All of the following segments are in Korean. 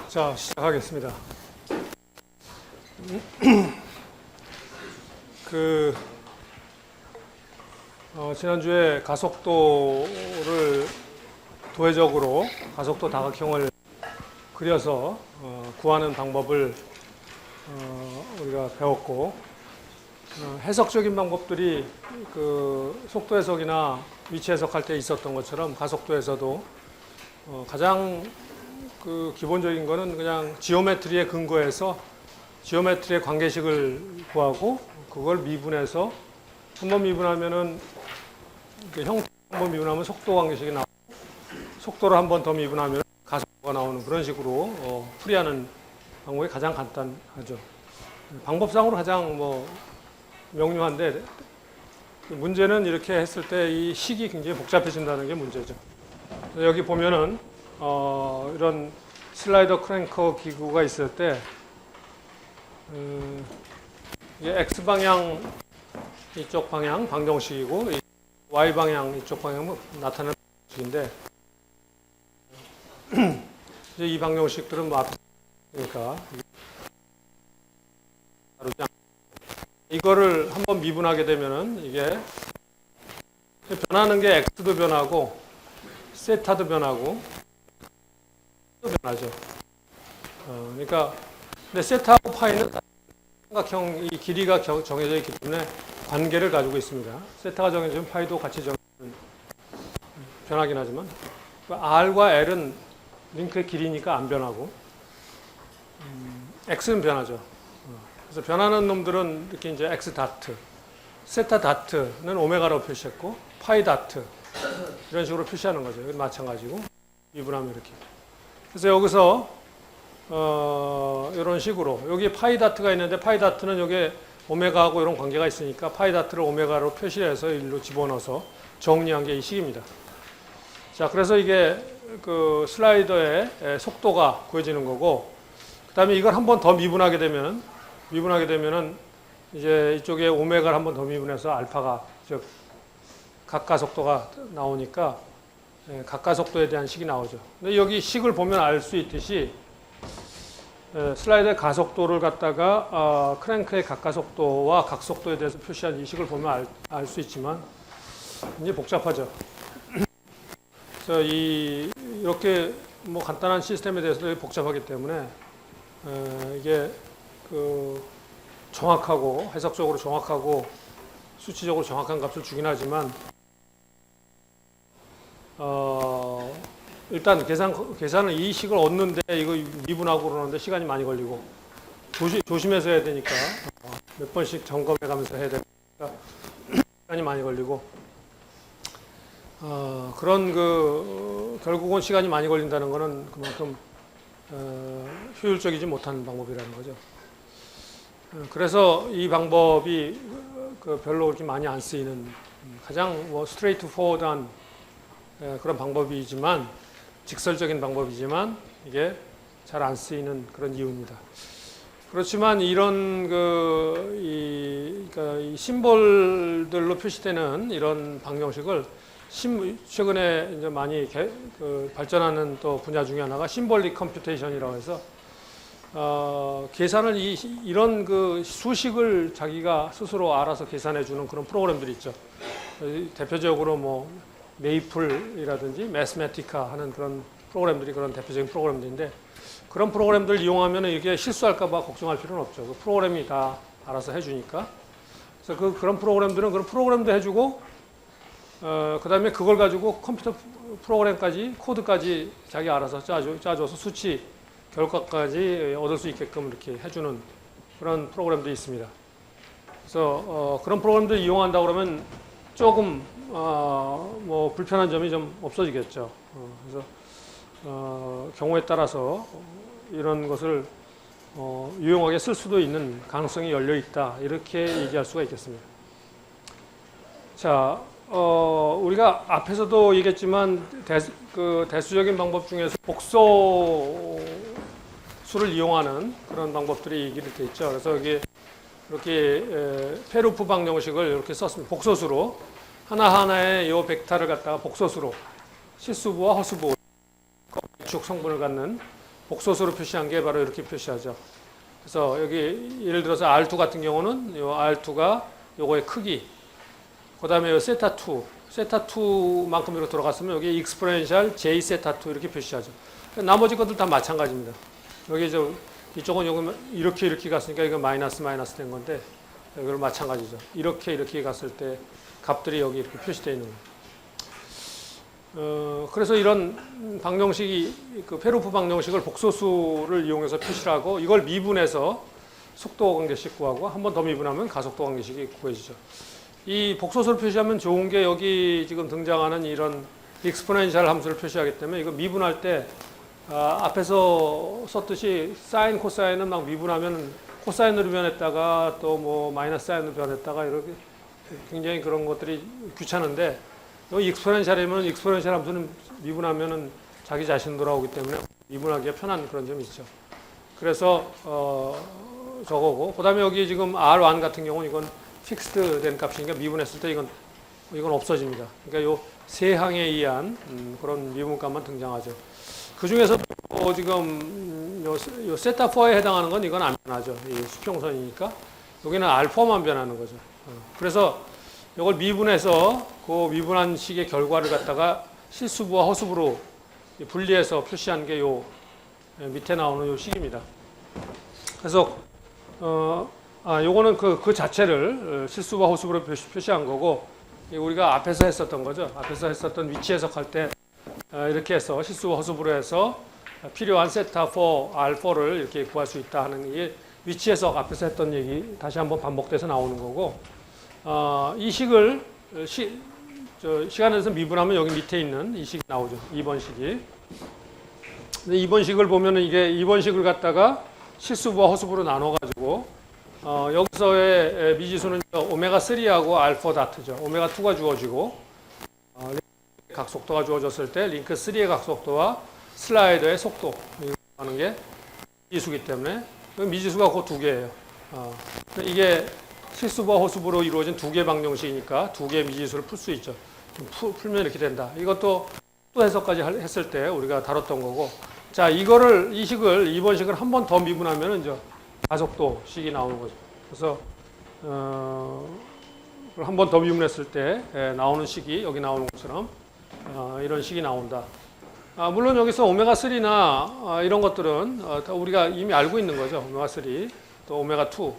자, 시작하겠습니다. 지난주에 가속도를 도회적으로 가속도 다각형을 그려서 구하는 방법을 우리가 배웠고, 해석적인 방법들이 속도 해석이나 위치 해석할 때 있었던 것처럼 가속도에서도 가장 기본적인 거는 그냥 지오메트리에 근거해서 지오메트리의 관계식을 구하고 그걸 미분해서 한번 미분하면은 형태 한번 미분하면 속도 관계식이 나오고 속도를 한 번 더 미분하면 가속도가 나오는 그런 식으로 풀이하는 방법이 가장 간단하죠. 방법상으로 가장 명료한데 문제는 이렇게 했을 때 이 식이 굉장히 복잡해진다는 게 문제죠. 여기 보면은 이런 슬라이더 크랭커 기구가 있을 때 이게 X 방향 이쪽 방향 방정식이고 Y 방향 이쪽 방향 나타내는 방정식인데 이제 이 방정식들은 앞서니까 이거를 한번 미분하게 되면은 이게 변하는 게 X도 변하고 세타도 변하고 또 변하죠. 그러니까 근데 세타하고 파이는 삼각형 이 길이가 정해져 있기 때문에 관계를 가지고 있습니다. 세타가 정해지면 파이도 같이 변하긴 하지만 R과 L은 링크의 길이니까 안 변하고 X는 변하죠. 그래서 변하는 놈들은 이렇게 이제 X 다트, 세타 다트는 오메가로 표시했고 파이 다트 이런 식으로 표시하는 거죠. 마찬가지고 미분하면 이렇게. 그래서 여기서 이런 식으로 여기 파이 다트가 있는데 파이 다트는 여기 오메가하고 이런 관계가 있으니까 파이 다트를 오메가로 표시해서 일로 집어넣어서 정리한 게 이 식입니다. 자, 그래서 이게 슬라이더의 속도가 구해지는 거고, 그 다음에 이걸 한 번 더 미분하게 되면은 이제 이쪽에 오메가를 한 번 더 미분해서 알파가 즉 각가속도가 나오니까 각가속도에 대한 식이 나오죠. 근데 여기 식을 보면 알 수 있듯이 슬라이드의 가속도를 갖다가 크랭크의 각가속도와 각속도에 대해서 표시한 이 식을 보면 알 수 있지만 굉장히 복잡하죠. 그래서 이렇게 간단한 시스템에 대해서도 복잡하기 때문에 이게 정확하고 해석적으로 정확하고 수치적으로 정확한 값을 주긴 하지만 일단 계산을 이 식을 얻는데 이거 미분하고 그러는데 시간이 많이 걸리고 조심해서 해야 되니까 몇 번씩 점검해 가면서 해야 되니까 시간이 많이 걸리고 그런 결국은 시간이 많이 걸린다는 거는 그만큼 효율적이지 못한 방법이라는 거죠. 그래서 이 방법이 별로 그렇게 많이 안 쓰이는 가장 스트레이트 포워드한 그런 방법이지만 직설적인 방법이지만 이게 잘 안 쓰이는 그런 이유입니다. 그렇지만 이런 이 심볼들로 표시되는 이런 방정식을 최근에 이제 많이 발전하는 또 분야 중에 하나가 심볼릭 컴퓨테이션이라고 해서 계산을 이런 수식을 자기가 스스로 알아서 계산해 주는 그런 프로그램들이 있죠. 대표적으로 메이플이라든지 매스매티카 하는 그런 프로그램들이 그런 대표적인 프로그램들인데 그런 프로그램들 이용하면 이게 실수할까 봐 걱정할 필요는 없죠. 그 프로그램이 다 알아서 해주니까. 그래서 그런 프로그램들은 그런 프로그램도 해주고 그 다음에 그걸 가지고 컴퓨터 프로그램까지 코드까지 자기 알아서 짜줘서 수치 결과까지 얻을 수 있게끔 이렇게 해주는 그런 프로그램도 있습니다. 그래서 그런 프로그램들 이용한다 그러면 조금 불편한 점이 좀 없어지겠죠. 그래서 경우에 따라서 이런 것을 유용하게 쓸 수도 있는 가능성이 열려 있다 이렇게 얘기할 수가 있겠습니다. 자, 우리가 앞에서도 얘기했지만 대수적인 방법 중에서 복소수를 이용하는 그런 방법들이 얘기를 돼 있죠. 그래서 여기 이렇게 페루프 방정식을 이렇게 썼습니다. 복소수로 하나하나의 이 벡터를 갖다가 복소수로 실수부와 허수부 축 성분을 갖는 복소수로 표시한 게 바로 이렇게 표시하죠. 그래서 여기 예를 들어서 R2 같은 경우는 요 R2가 요거의 크기, 그 다음에 요 세타2, 세타2만큼으로 들어갔으면 여기 익스포넨셜 J 세타2 이렇게 표시하죠. 나머지 것들 다 마찬가지입니다. 여기 이쪽은 요거 이렇게 갔으니까 이거 마이너스 된 건데, 이걸 마찬가지죠. 이렇게 갔을 때 값들이 여기 이렇게 표시되어 있는 거예요. 그래서 이런 방정식이, 그 페루프 방정식을 복소수를 이용해서 표시를 하고, 이걸 미분해서 속도 관계식 구하고, 한 번 더 미분하면 가속도 관계식이 구해지죠. 이 복소수를 표시하면 좋은 게 여기 지금 등장하는 이런 익스포넨셜 함수를 표시하기 때문에 이거 미분할 때 앞에서 썼듯이 사인, 코사인은 막 미분하면 코사인으로 변했다가 또 뭐 마이너스 사인으로 변했다가 이렇게 굉장히 그런 것들이 귀찮은데, 여기 익스포넨셜이면 익스포넨셜 함수는 미분하면은 자기 자신 돌아오기 때문에 미분하기가 편한 그런 점이 있죠. 그래서 저거고, 그다음에 여기 지금 R1 같은 경우는 이건 픽스드 된 값이니까 미분했을 때 이건 없어집니다. 그러니까 요 세 항에 의한 그런 미분값만 등장하죠. 그 중에서 지금 요 세타4에 해당하는 건 이건 안 변하죠. 이 수평선이니까 여기는 알파만 변하는 거죠. 그래서 이걸 미분해서 그 미분한 식의 결과를 갖다가 실수부와 허수부로 분리해서 표시한 게 요 밑에 나오는 요 식입니다. 그래서 요거는 그 자체를 실수와 허수부로 표시한 거고, 우리가 앞에서 했었던 거죠. 앞에서 했었던 위치 해석할 때 이렇게 해서 실수와 허수부로 해서 필요한 세타4 R4를 이렇게 구할 수 있다 하는 게 위치 해석 앞에서 했던 얘기 다시 한번 반복돼서 나오는 거고, 이 식을 시간에서 미분하면 여기 밑에 있는 이 식이 나오죠. 2번 식이. 근데 2번 식을 보면은 이게 2번 식을 갖다가 실수부와 허수부로 나눠가지고 여기서의 미지수는 오메가3하고 알파 다트죠. 오메가2가 주어지고 각속도가 주어졌을 때 링크 3의 각속도와 슬라이더의 속도 하는 게 미지수기 때문에 미지수가 그 두 개예요. 이게 실수부와 허수부로 이루어진 두 개의 방정식이니까 두 개의 미지수를 풀 수 있죠. 풀면 이렇게 된다. 이것도 또 해석까지 했을 때 우리가 다뤘던 거고, 자, 이 식을 2번 식을 한 번 더 미분하면 이제 가속도 식이 나오는 거죠. 그래서 한 번 더 미분했을 때 나오는 식이 여기 나오는 것처럼 이런 식이 나온다. 물론 여기서 오메가3나 이런 것들은 우리가 이미 알고 있는 거죠. 오메가3 또 오메가2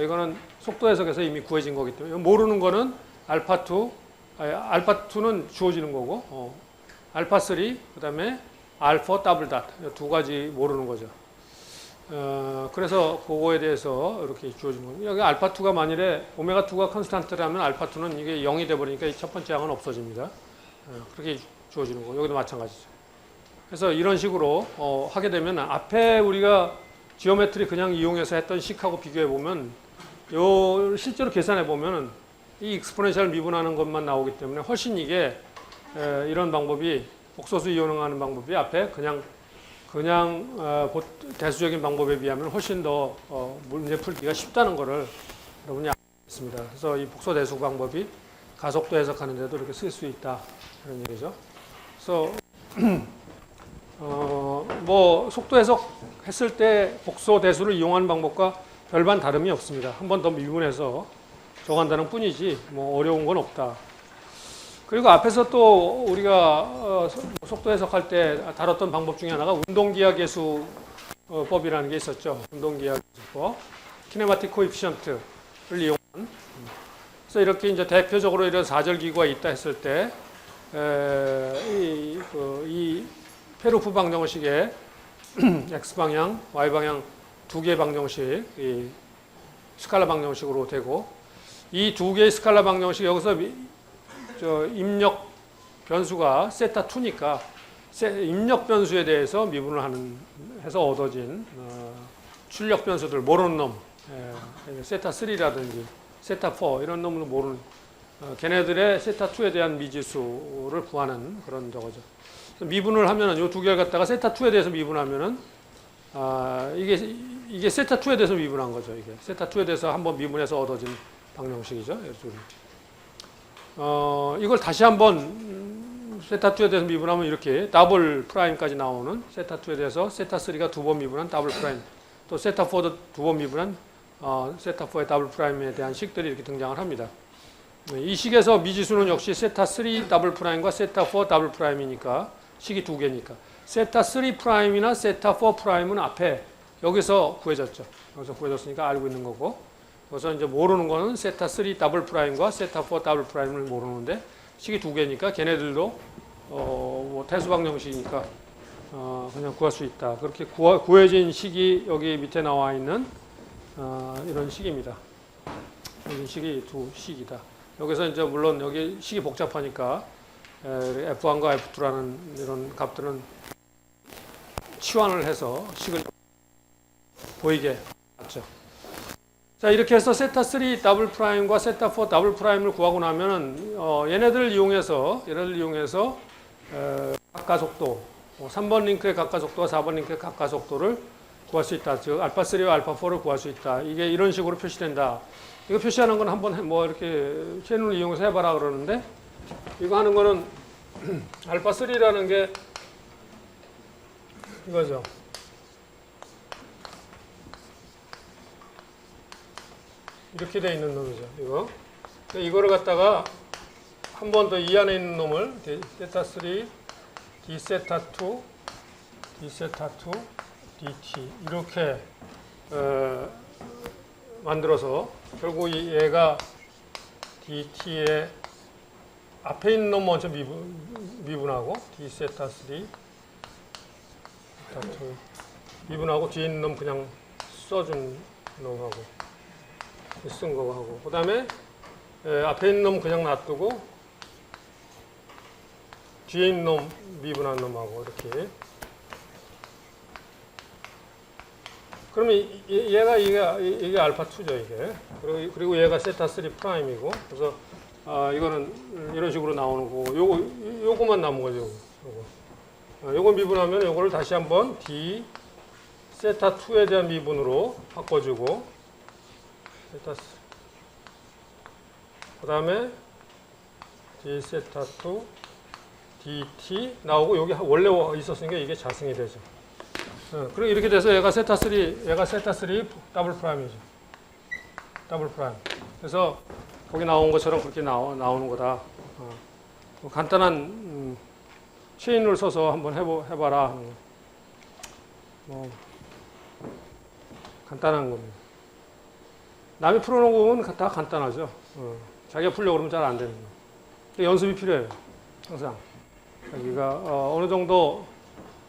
이거는 속도 해석에서 이미 구해진 거기 때문에, 모르는 거는 알파2는 주어지는 거고, 알파3 그다음에 알파 더블 닷 두 가지 모르는 거죠. 그래서 그거에 대해서 이렇게 주어진 겁니다. 여기 알파2가 만일에 오메가2가 컨스탄트라면 알파2는 이게 0이 돼버리니까 이 첫 번째 항은 없어집니다. 그렇게 주어지는 거. 여기도 마찬가지죠. 그래서 이런 식으로 하게 되면 앞에 우리가 지오메트리 그냥 이용해서 했던 식하고 비교해 보면 실제로 계산해 보면 이 익스포넨셜 미분하는 것만 나오기 때문에 훨씬 이게 이런 방법이 복소수 이용하는 방법이 앞에 그냥 대수적인 방법에 비하면 훨씬 더 문제 풀기가 쉽다는 것을 여러분이 알고 있습니다. 그래서 이 복소 대수 방법이 가속도 해석하는 데도 이렇게 쓸 수 있다 그런 얘기죠. 그래서 뭐 속도 해석했을 때 복소 대수를 이용하는 방법과 별반 다름이 없습니다. 한 번 더 미분해서 적한다는 뿐이지 뭐 어려운 건 없다. 그리고 앞에서 또 우리가 속도 해석할 때 다뤘던 방법 중에 하나가 운동기하 계수법이라는 게 있었죠. 운동기하 계수법, 키네마틱 코에피션트를 이용한. 그래서 이렇게 이제 대표적으로 이런 사절 기구가 있다 했을 때 이 페루프 방정식의 x 방향, y 방향 두 개의 방정식, 이 스칼라 방정식으로 되고, 이 두 개의 스칼라 방정식 여기서 입력 변수가 세타2니까 입력 변수에 대해서 미분을 해서 얻어진 출력 변수들 모르는 놈, 세타3라든지 세타4 이런 놈을 모르는 걔네들의 세타2에 대한 미지수를 구하는 그런 저거죠. 미분을 하면은 이 두 개를 갖다가 세타2에 대해서 미분하면은 이게 세타2에 대해서 미분한 거죠. 이게 세타2에 대해서 한번 미분해서 얻어진 방정식이죠. 이걸 다시 한번 세타2에 대해서 미분하면 이렇게 더블 프라임까지 나오는 세타2에 대해서 세타3가 두 번 미분한 더블 프라임, 또 세타4도 두 번 미분한 세타4의 더블 프라임에 대한 식들이 이렇게 등장을 합니다. 이 식에서 미지수는 역시 세타3 더블 프라임과 세타4 더블 프라임이니까 식이 두 개니까 세타3 프라임이나 세타4 프라임은 앞에 여기서 구해졌죠. 여기서 구해졌으니까 알고 있는 거고, 그래서 이제 모르는 거는 세타3 더블 프라임과 세타4 더블 프라임을 모르는데 식이 두 개니까 걔네들도 뭐 태수방 형식이니까 그냥 구할 수 있다. 그렇게 구해진 식이 여기 밑에 나와 있는 이런 식입니다. 이런 식이 두 식이다. 여기서 이제 물론 여기 식이 복잡하니까 F1과 F2라는 이런 값들은 치환을 해서 식을 보이게 하죠. 자, 이렇게 해서 세타3 더블 프라임과 세타4 더블 프라임을 구하고 나면은 얘네들을 이용해서 각가속도 3번 링크의 각가속도와 4번 링크의 각가속도를 구할 수 있다. 즉 알파3와 알파4를 구할 수 있다. 이게 이런 식으로 표시된다. 이거 표시하는 건 한번 뭐 이렇게 채널을 이용해서 해봐라 그러는데, 이거 하는 거는 알파3라는 게 이거죠. 이렇게 돼 있는 놈이죠. 이거를 갖다가 한 번 더 이 안에 있는 놈을 세타3, d세타2, d세타2, dt 이렇게 만들어서 결국 얘가 dt의 앞에 있는 놈 먼저 미분하고 d세타3, 세타2 미분하고 뒤에 있는 놈 그냥 써준 놈하고 쓴 거고 하고, 그 다음에 앞에 있는 놈 그냥 놔두고 뒤에 있는 놈 미분한 놈하고 이렇게. 그러면 이게 알파2죠, 이게. 그리고 얘가 세타3 프라임이고, 그래서 이거는 이런 식으로 나오는 거고, 요거만 남은 거죠, 요거 미분하면 요거를 다시 한번 d 세타2에 대한 미분으로 바꿔주고, 그 다음에 d 세타2 dt 나오고, 여기 원래 있었으니까 이게 자승이 되죠. 그리고 이렇게 돼서 얘가 세타3 더블 프라임이죠. 더블 프라임. 그래서 거기 나온 것처럼 그렇게 나오는 거다. 뭐 간단한 체인을 써서 한번 해봐라. 뭐 간단한 겁니다. 남이 풀어놓은 건 다 간단하죠. 자기가 풀려고 그러면 잘 안 되는 거. 연습이 필요해요. 항상. 자기가 어느 정도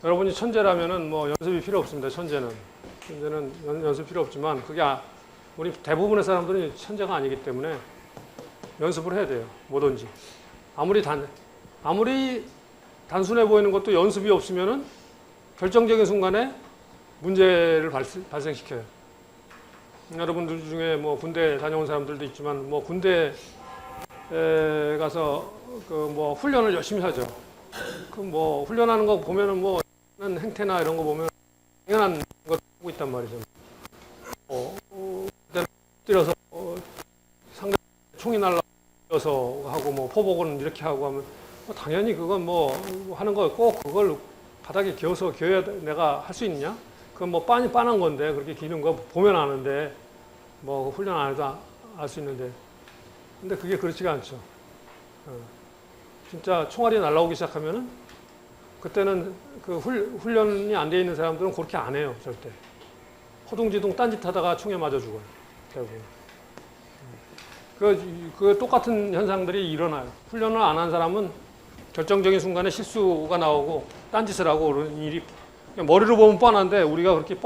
여러분이 천재라면은 뭐 연습이 필요 없습니다. 천재는 연습 필요 없지만, 그게 우리 대부분의 사람들은 천재가 아니기 때문에 연습을 해야 돼요. 뭐든지. 아무리 단순해 보이는 것도 연습이 없으면은 결정적인 순간에 문제를 발생시켜요. 여러분들 중에 뭐 군대 다녀온 사람들도 있지만, 뭐 군대에 가서 그 뭐 훈련을 열심히 하죠. 그 뭐 훈련하는 거 보면은 뭐 행태나 이런 거 보면 당연한 거 하고 있단 말이죠. 뛰어서 상대 총이 날라서 하고, 뭐 포복은 이렇게 하고 하면 뭐 당연히 그건 뭐 하는 거 꼭 그걸 바닥에 기어야 내가 할 수 있냐? 그건 뭐 빤한 건데, 그렇게 기는 거 보면 아는데, 뭐 훈련 안 해도 알 수 있는데, 근데 그게 그렇지가 않죠. 진짜 총알이 날라오기 시작하면은 그때는 그 훈련이 안 돼 있는 사람들은 그렇게 안 해요, 절대. 허둥지둥 딴짓 하다가 총에 맞아 죽어요, 대부분. 그 똑같은 현상들이 일어나요. 훈련을 안 한 사람은 결정적인 순간에 실수가 나오고 딴짓을 하고 그런 일이, 머리로 보면 뻔한데 우리가 그렇게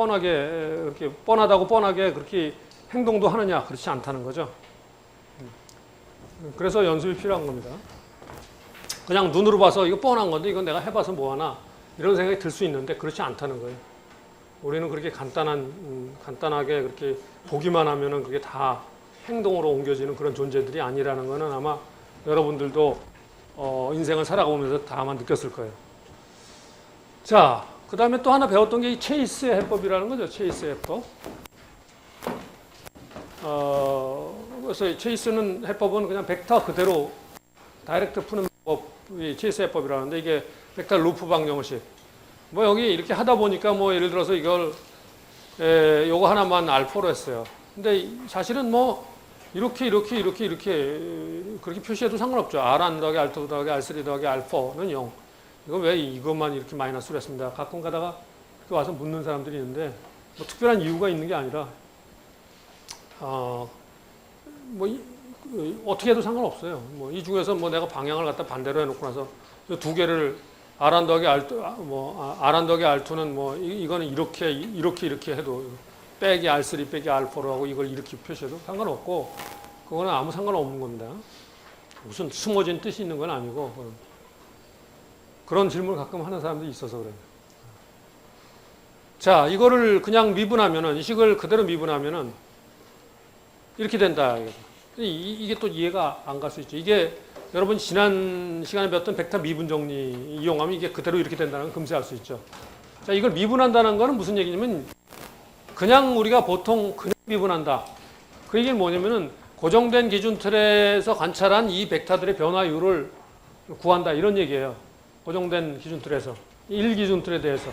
뻔하다고 뻔하게 그렇게 행동도 하느냐? 그렇지 않다는 거죠. 그래서 연습이 필요한 겁니다. 그냥 눈으로 봐서 이거 뻔한 건데 이건 내가 해봐서 뭐하나 이런 생각이 들 수 있는데 그렇지 않다는 거예요. 우리는 그렇게 간단하게 그렇게 보기만 하면은 그게 다 행동으로 옮겨지는 그런 존재들이 아니라는 거는 아마 여러분들도 인생을 살아가면서 다만 느꼈을 거예요. 자, 그 다음에 또 하나 배웠던 게 이 체이스의 해법이라는 거죠. 체이스의 해법. 그래서 체이스는 해법은 그냥 벡터 그대로 다이렉트 푸는 이 체이스 해법이라는데 이게 벡터 루프 방정식. 뭐 여기 이렇게 하다 보니까 뭐 예를 들어서 이걸 요거 하나만 알파로 했어요. 근데 사실은 뭐 이렇게 그렇게 표시해도 상관없죠. R1 더하기 R2 더하기 R3 더하기 알파는 0. 이거 왜 이것만 이렇게 마이너스로 했습니다. 가끔 가다가 와서 묻는 사람들이 있는데 뭐 특별한 이유가 있는 게 아니라 어떻게 해도 상관없어요. 뭐 이 중에서 뭐 내가 방향을 갖다 반대로 해놓고 나서 두 개를 R1 더하기 R2, R1 더하기 R2는 뭐 이거는 이렇게 해도 빼기 R3 빼기 알파로 하고 이걸 이렇게 표시해도 상관없고 그거는 아무 상관없는 겁니다. 무슨 숨어진 뜻이 있는 건 아니고 그런 질문을 가끔 하는 사람들이 있어서 그래요. 자, 이거를 그냥 미분하면은 이 식을 그대로 미분하면은 이렇게 된다. 이게 또 이해가 안 갈 수 있죠. 이게 여러분 지난 시간에 배웠던 벡터 미분 정리 이용하면 이게 그대로 이렇게 된다는 건 금세 알 수 있죠. 자, 이걸 미분한다는 거는 무슨 얘기냐면 그냥 우리가 보통 그냥 미분한다. 그 얘기는 뭐냐면은 고정된 기준 틀에서 관찰한 이 벡터들의 변화율을 구한다. 이런 얘기예요. 고정된 기준 틀에서. 1기준 틀에 대해서.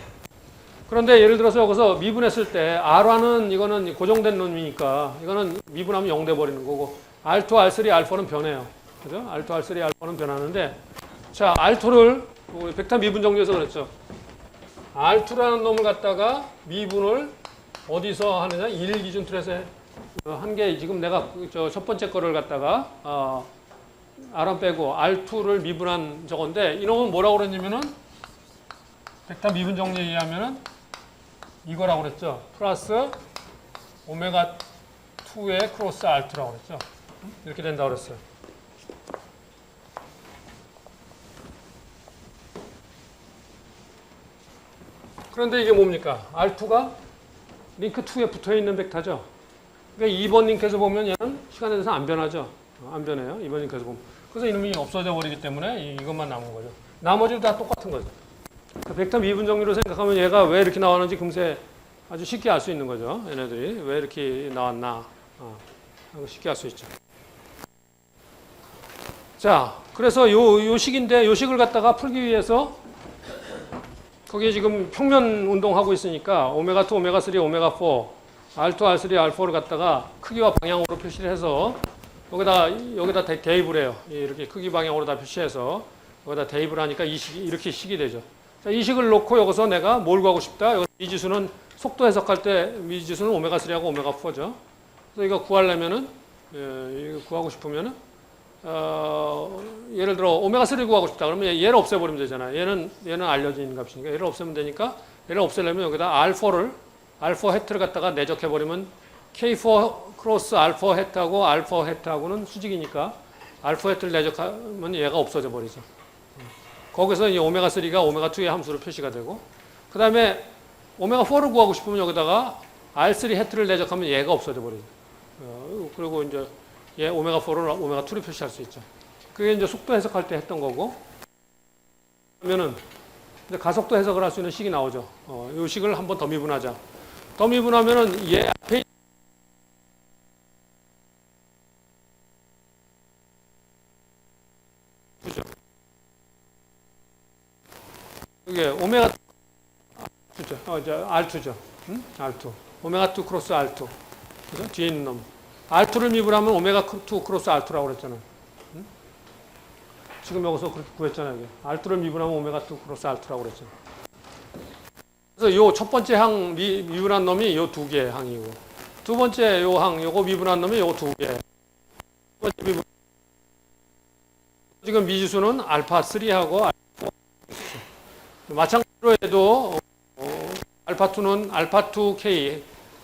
그런데 예를 들어서 여기서 미분했을 때 R1은 이거는 고정된 놈이니까 이거는 미분하면 0 돼버리는 거고 R2, R3, 알파는 변해요. 그죠? R2, R3, 알파는 변하는데 자, R2를 벡터 미분 정리해서 그랬죠. R2라는 놈을 갖다가 미분을 어디서 하느냐? 1 기준 틀에서 한 게 지금 내가 첫 번째 거를 갖다가 R1 빼고 R2를 미분한 저건데 이놈은 뭐라고 그랬냐면은 벡터 미분 정리에 의하면은 이거라고 그랬죠. 플러스 오메가 2의 크로스 R2라고 그랬죠. 이렇게 된다고 그랬어요. 그런데 이게 뭡니까? R2가 링크 2에 붙어 있는 벡터죠. 그러니까 2번 링크에서 보면 얘는 시간에 대해서 안 변하죠. 안 변해요. 2번 링크에서 보면. 그래서 이놈이 없어져 버리기 때문에 이것만 남은 거죠. 나머지도 다 똑같은 거죠. 벡터 미분 정리로 생각하면 얘가 왜 이렇게 나왔는지 금세 아주 쉽게 알 수 있는 거죠. 얘네들이 왜 이렇게 나왔나 쉽게 알 수 있죠. 자, 그래서 요 식인데 요 식을 갖다가 풀기 위해서 거기에 지금 평면 운동하고 있으니까 오메가 2, 오메가 3, 오메가 4, R2, R3, R4를 갖다가 크기와 방향으로 표시를 해서 여기다 대입을 해요. 이렇게 크기 방향으로 다 표시해서 여기다 대입을 하니까 이 식이 이렇게 식이 되죠. 자, 이 식을 놓고 여기서 내가 뭘 구하고 싶다? 여기 미지수는 속도 해석할 때 미지수는 오메가 3하고 오메가 4죠. 그래서 이거 구하려면은 이거 구하고 싶으면은 예를 들어 오메가 3를 구하고 싶다. 그러면 얘를 없애버리면 되잖아요. 얘는 알려져 있는 값이니까 얘를 없애면 되니까 얘를 없애려면 여기다 알파 헤트를 갖다가 내적해버리면 K4 크로스 알파 헤트하고 알파 헤트하고는 수직이니까 알파 헤트를 내적하면 얘가 없어져 버리죠. 거기서 이 오메가 3가 오메가 2의 함수로 표시가 되고 그 다음에 오메가 4를 구하고 싶으면 여기다가 R3 헤트를 내적하면 얘가 없어져 버리죠. 그리고 이제 얘 오메가 4를 오메가 2로 표시할 수 있죠. 그게 이제 속도 해석할 때 했던 거고 그러면은 이제 가속도 해석을 할 수 있는 식이 나오죠. 이 식을 한번 더 미분하자. 더 미분하면은 얘 앞에 이게 오메가 R2죠. R2. 오메가 2 크로스 R2. 그죠? 뒤에 있는 놈. R2를 미분하면 오메가 2 크로스 R2라고 그랬잖아요. 지금 여기서 그렇게 구했잖아요. 이게. R2를 미분하면 오메가 2 크로스 R2라고 그랬잖아요. 그래서 요 첫 번째 항 미분한 놈이 요 두 개의 항이고, 두 번째 요 항, 요거 미분한 놈이 요 두 개. 지금 미지수는 알파 3하고 마찬가지로 해도 알파2는 알파2K,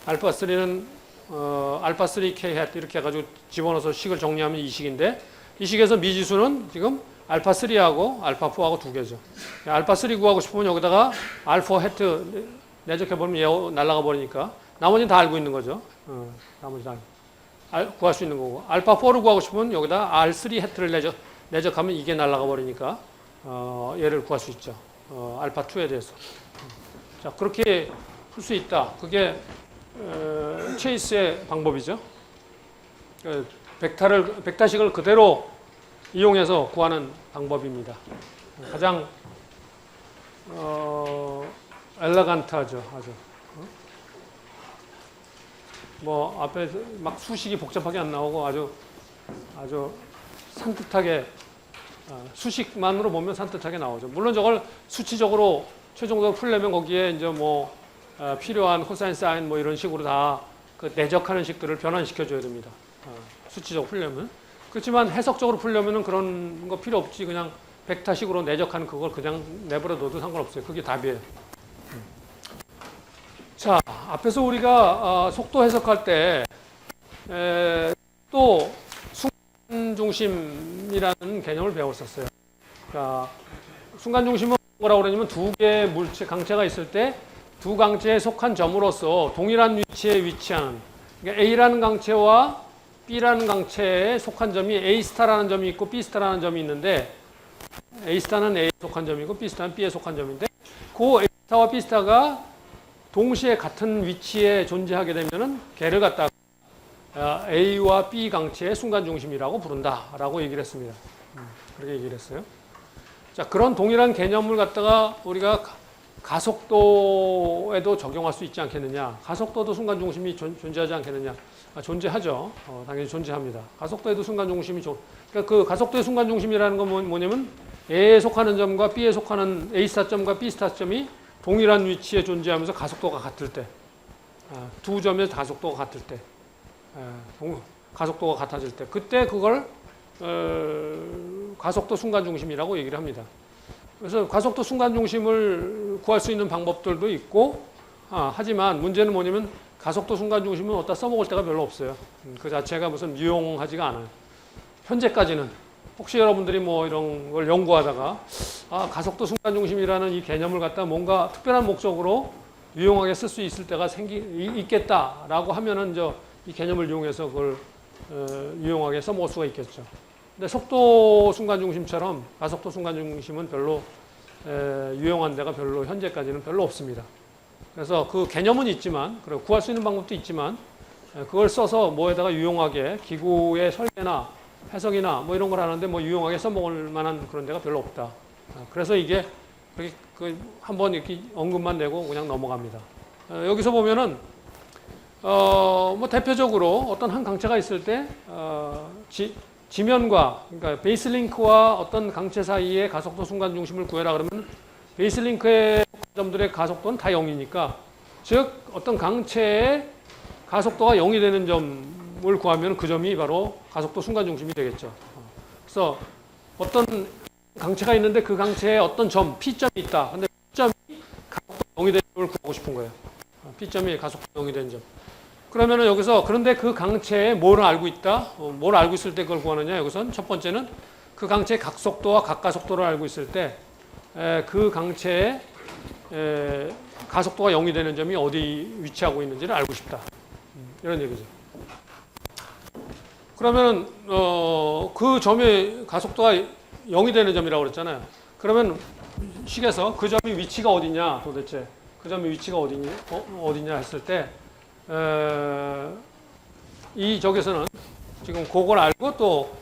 알파3는 알파3K 햇 이렇게 해가지고 집어넣어서 식을 정리하면 이 식인데 이 식에서 미지수는 지금 알파3하고 알파4하고 두 개죠. 알파3 구하고 싶으면 여기다가 알파 헤트 내적해버리면 얘 날아가 버리니까 나머지는 다 알고 있는 거죠. 나머지 다 구할 수 있는 거고 알파4를 구하고 싶으면 여기다 R3 헤트를 내적하면 이게 날아가 버리니까 얘를 구할 수 있죠. 알파2에 대해서. 자, 그렇게 풀 수 있다. 그게 체이스의 방법이죠. 벡터식을 그대로 이용해서 구하는 방법입니다. 가장 엘레간트하죠. 아주. 뭐 앞에 막 수식이 복잡하게 안 나오고 아주 산뜻하게 수식만으로 보면 산뜻하게 나오죠. 물론 저걸 수치적으로 최종적으로 풀려면 거기에 이제 뭐 필요한 코사인 사인 뭐 이런 식으로 다 그 내적하는 식들을 변환시켜 줘야 됩니다. 수치적으로 풀려면. 그렇지만 해석적으로 풀려면은 그런 거 필요 없지. 그냥 벡터식으로 내적하는 그걸 그냥 내버려 둬도 상관없어요. 그게 답이에요. 자, 앞에서 우리가 속도 해석할 때 또 순간 중심이라는 개념을 배웠었어요. 그러니까 순간 중심은 뭐라고 그러냐면 두 개의 물체 강체가 있을 때 두 강체에 속한 점으로서 동일한 위치에 위치하는, 그러니까 A라는 강체와 B라는 강체에 속한 점이 A 스타라는 점이 있고 B 스타라는 점이 있는데, A 스타는 A에 속한 점이고 B 스타는 B에 속한 점인데, 그 A 스타와 B 스타가 동시에 같은 위치에 존재하게 되면은 걔를 갖다가 A와 B 강체의 순간 중심이라고 부른다라고 얘기를 했습니다. 그렇게 얘기를 했어요. 자, 그런 동일한 개념을 갖다가 우리가 가속도에도 적용할 수 있지 않겠느냐. 가속도도 순간 중심이 존재하지 않겠느냐. 존재하죠. 당연히 존재합니다. 가속도에도 순간 중심이 그러니까 그 가속도의 순간 중심이라는 건 뭐냐면 A에 속하는 점과 B에 속하는 A 스타점과 B 스타점이 동일한 위치에 존재하면서 가속도가 같을 때, 두 점의 가속도가 같을 때, 가속도가 같아질 때, 그때 그걸 가속도 순간 중심이라고 얘기를 합니다. 그래서 가속도 순간 중심을 구할 수 있는 방법들도 있고, 하지만 문제는 뭐냐면 가속도 순간 중심은 어디다 써먹을 데가 별로 없어요. 그 자체가 무슨 유용하지가 않아요. 현재까지는. 혹시 여러분들이 뭐 이런 걸 연구하다가 가속도 순간 중심이라는 이 개념을 갖다 뭔가 특별한 목적으로 유용하게 쓸 수 있을 때가 있겠다라고 하면은 이 개념을 이용해서 그걸 유용하게 써먹을 수가 있겠죠. 근데 속도 순간 중심처럼 가속도 순간 중심은 별로 유용한 데가 별로 현재까지는 별로 없습니다. 그래서 그 개념은 있지만, 그리고 구할 수 있는 방법도 있지만, 그걸 써서 뭐에다가 유용하게 기구의 설계나 해석이나 뭐 이런 걸 하는데 뭐 유용하게 써먹을 만한 그런 데가 별로 없다. 그래서 이게 한번 이렇게 언급만 내고 그냥 넘어갑니다. 여기서 보면은 뭐 대표적으로 어떤 한 강체가 있을 때 지면과, 그러니까 베이스링크와 어떤 강체 사이의 가속도 순간 중심을 구해라 그러면 베이스링크의 점들의 가속도는 다 0이니까, 즉 어떤 강체의 가속도가 0이 되는 점을 구하면 그 점이 바로 가속도 순간 중심이 되겠죠. 그래서 어떤 강체가 있는데 그 강체에 어떤 점, P점이 있다. 근데 P점이 가속도 0이 되는 점을 구하고 싶은 거예요. P점이 가속도 0이 되는 점. 그러면은 여기서, 그런데 그 강체에 뭘 알고 있다? 뭘 알고 있을 때 그걸 구하느냐? 여기서는 첫 번째는 그 강체의 각속도와 각가속도를 알고 있을 때 그 강체의 가속도가 0이 되는 점이 어디 위치하고 있는지를 알고 싶다. 이런 얘기죠. 그러면은 그 점의 가속도가 0이 되는 점이라고 그랬잖아요. 그러면 식에서 그 점의 위치가 어디냐 도대체, 그 점의 위치가 어디냐 했을 때 이 적에서는 지금 그걸 알고 또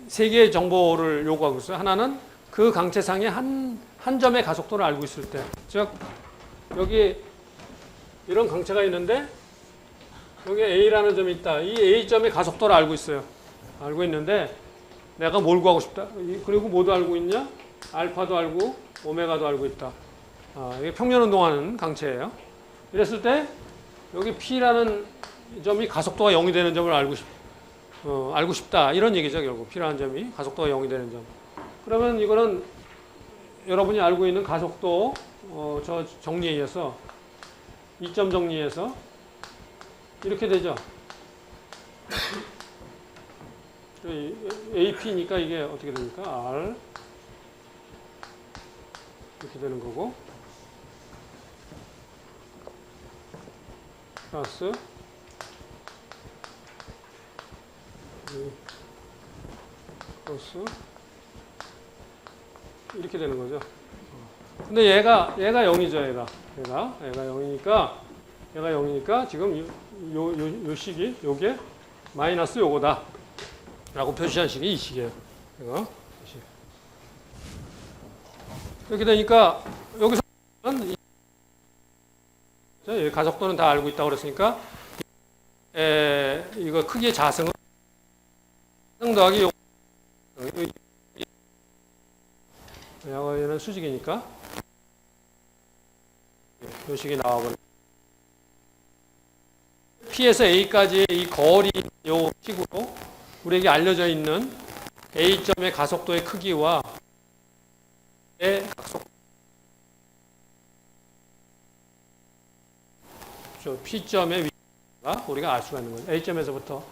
세 개의 정보를 요구하고 있어요. 하나는 그 강체상의 한 점의 가속도를 알고 있을 때, 즉 여기 이런 강체가 있는데 여기 A라는 점이 있다. 이 A점의 가속도를 알고 있어요. 알고 있는데 내가 뭘 구하고 싶다. 그리고 뭐도 알고 있냐? 알파도 알고 오메가도 알고 있다. 이게 평면운동하는 강체예요. 이랬을 때 여기 P라는 점이 가속도가 0이 되는 점을 알고 싶다. 이런 얘기죠. 결국 P라는 점이 가속도가 0이 되는 점. 그러면 이거는 여러분이 알고 있는 가속도 저 정리에 의해서, 이점 정리해서 이렇게 되죠. AP니까 이게 어떻게 됩니까? R 이렇게 되는 거고, 플러스 이렇게 되는 거죠. 근데 얘가 0이죠. 얘가 0이니까 지금 요 식이 요게 마이너스 요거다 라고 표시한 식이 이 식이에요. 이거. 이렇게 되니까 여기서 가속도는 다 알고 있다고 그랬으니까 이거 크기의 자승은 더하기 얘는 수직이니까 요 식이 나와버려. P에서 A까지의 이 거리 요 식으로 우리에게 알려져 있는 A점의 가속도의 크기와 P점의 위치가 우리가 알 수가 있는 거죠. A점에서부터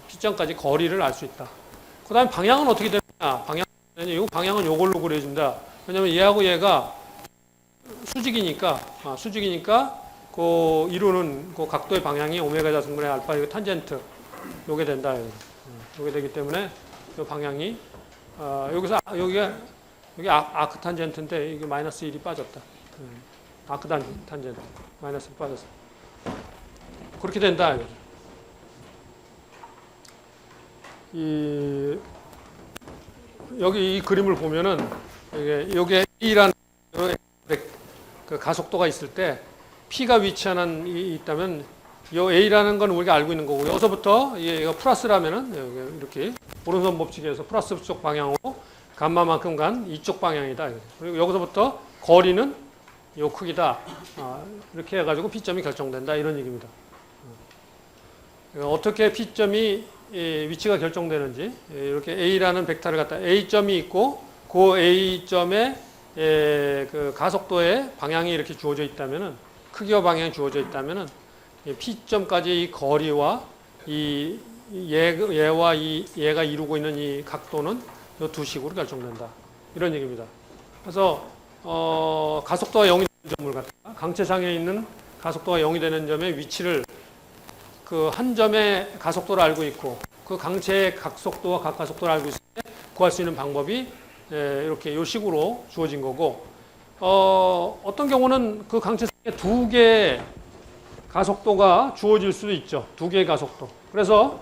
P점까지 거리를 알 수 있다. 그 다음에 방향은 어떻게 되느냐. 방향은 요걸로 그려준다. 왜냐면 얘하고 얘가 수직이니까 그 이루는 그 각도의 방향이 오메가 자승분의 알파 이거 탄젠트 요게 된다. 요게 되기 때문에 이 방향이 여기서 여기 아크 탄젠트인데 이게 마이너스 1이 빠졌다. 아크 탄젠트 마이너스 1 빠졌어. 그렇게 된다. 여기 이 그림을 보면은 이게 A라는 그 가속도가 있을 때 P가 위치하는 있다면 이 A라는 건 우리가 알고 있는 거고 여기서부터 얘가 플러스라면은 이렇게 오른손 법칙에서 플러스 쪽 방향으로 감마만큼 간 이쪽 방향이다. 그리고 여기서부터 거리는 요 크기다. 이렇게 해가지고 P점이 결정된다. 이런 얘기입니다. 어떻게 P점이 위치가 결정되는지 이렇게 A라는 벡터를 갖다 A점이 있고 그 A점에 그 가속도의 방향이 이렇게 주어져 있다면은 크기와 방향이 주어져 있다면은 P점까지 이 거리와 얘와 얘가 이루고 있는 이 각도는 이 두 식으로 결정된다. 이런 얘기입니다. 그래서 가속도가 0이 되는 점을 갖다가 강체상에 있는 가속도가 0이 되는 점의 위치를 그 한 점의 가속도를 알고 있고 그 강체의 각속도와 각가속도를 알고 있을 때 구할 수 있는 방법이 이렇게 이 식으로 주어진 거고 어떤 경우는 그 강체상에 두 개의 가속도가 주어질 수도 있죠. 두 개의 가속도. 그래서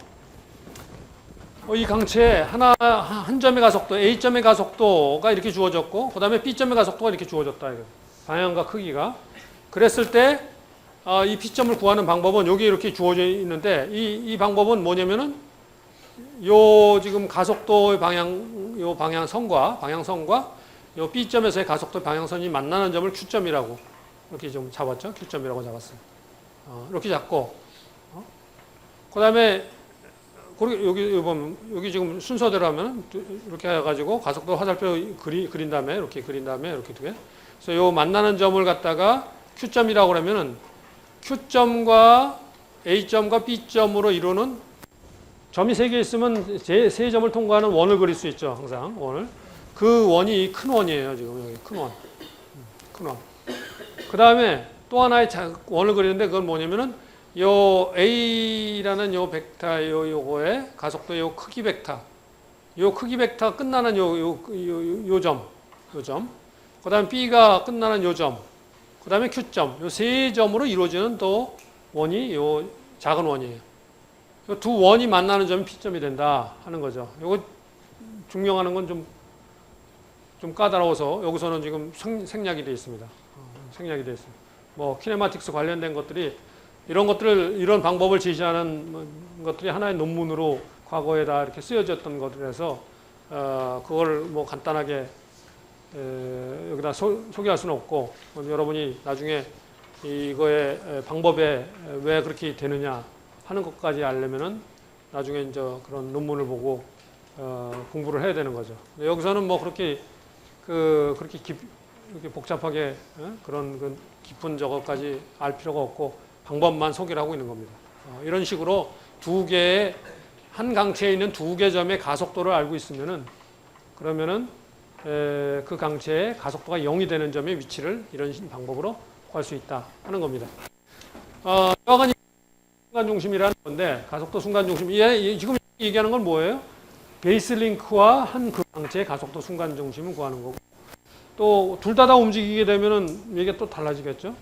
이 강체에 한 점의 가속도, A점의 가속도가 이렇게 주어졌고 그 다음에 B점의 가속도가 이렇게 주어졌다. 방향과 크기가. 그랬을 때 이 P점을 구하는 방법은 여기 이렇게 주어져 있는데 이 방법은 뭐냐면은 요 지금 가속도의 방향선과 요 B점에서의 가속도 방향선이 만나는 점을 Q점이라고 이렇게 좀 잡았죠. Q점이라고 잡았어요. 이렇게 잡고 그 다음에 여기 보면 여기 지금 순서대로 하면 이렇게 해가지고 가속도 화살표 그린 다음에 이렇게 두 개. 그래서 요 만나는 점을 갖다가 Q점이라고 그러면은 Q점과 A점과 B점으로 이루는 점이 세 개 있으면 세 점을 통과하는 원을 그릴 수 있죠. 항상 원을. 그 원이 큰 원이에요. 지금 여기 큰 원. 큰 원. 그 다음에 또 하나의 원을 그리는데 그건 뭐냐면은 요 A라는 요 벡터 요거의 가속도 요 크기 벡터. 요 크기 벡터 끝나는 요 점. 그 다음에 B가 끝나는 요 점. 그 다음에 Q점. 요 세 점으로 이루어지는 또 원이 요 작은 원이에요. 요 두 원이 만나는 점이 P점이 된다 하는 거죠. 요거 증명하는 건 좀 까다로워서 여기서는 지금 생략이 되어 있습니다. 생략이 되어 있어요. 뭐 키네마틱스 관련된 것들이 이런 방법을 제시하는 것들이 하나의 논문으로 과거에 다 이렇게 쓰여졌던 것들에서 그걸 뭐 간단하게 여기다 소개할 수는 없고 여러분이 나중에 이거의 방법에 왜 그렇게 되느냐 하는 것까지 알려면은 나중에 이제 그런 논문을 보고 공부를 해야 되는 거죠. 여기서는 뭐 그렇게 이렇게 복잡하게 그런 깊은 저것까지 알 필요가 없고 방법만 소개를 하고 있는 겁니다. 이런 식으로 한 강체에 있는 두 개 점의 가속도를 알고 있으면은 그러면은 그 강체의 가속도가 0이 되는 점의 위치를 이런 방법으로 구할 수 있다 하는 겁니다. 여하간 순간 중심이라는 건데 가속도 순간 중심. 지금 얘기하는 건 뭐예요? 베이스 링크와 한 그 강체의 가속도 순간 중심을 구하는 거고. 또 둘 다 움직이게 되면은 이게 또 달라지겠죠.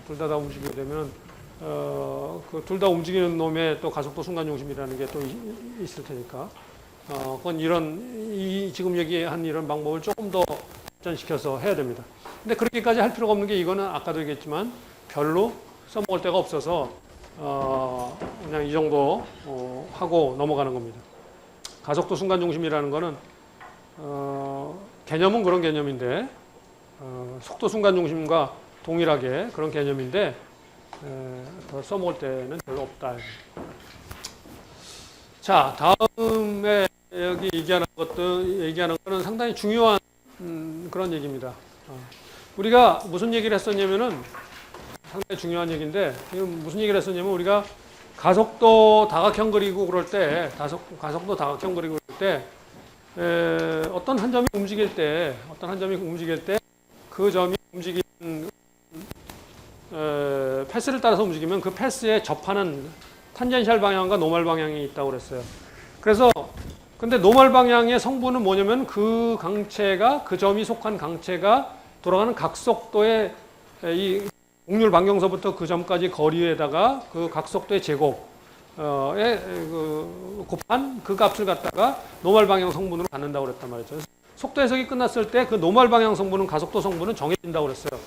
둘 다 움직이게 되면은 그 둘 다 움직이는 놈의 또 가속도 순간 중심이라는 게 또 있을 테니까 그건 지금 얘기한 이런 방법을 조금 더 발전시켜서 해야 됩니다. 근데 그렇게까지 할 필요가 없는 게 이거는 아까도 얘기했지만 별로 써먹을 데가 없어서 그냥 이 정도 하고 넘어가는 겁니다. 가속도 순간 중심이라는 거는 개념은 그런 개념인데 속도 순간 중심과 동일하게 그런 개념인데 더 써먹을 때는 별로 없다. 자, 다음에 여기 얘기하는 거는 상당히 중요한 그런 얘기입니다. 우리가 무슨 얘기를 했었냐면은 상당히 중요한 얘기인데 무슨 얘기를 했었냐면 우리가 가속도 다각형 그리고 그럴 때 가속도 다각형 그리고 그럴 때 어떤 한 점이 움직일 때 그 점이 움직이는 패스를 따라서 움직이면 그 패스에 접하는 탄젠셜 방향과 노멀 방향이 있다고 그랬어요. 그래서 근데 노멀 방향의 성분은 뭐냐면 그 점이 속한 강체가 돌아가는 각속도의 이 곡률 반경서부터 그 점까지 거리에다가 그 각속도의 제곱에 곱한 그 값을 갖다가 노멀 방향 성분으로 갖는다고 그랬단 말이죠. 속도 해석이 끝났을 때 그 노멀 방향 성분은 가속도 성분은 정해진다고 그랬어요.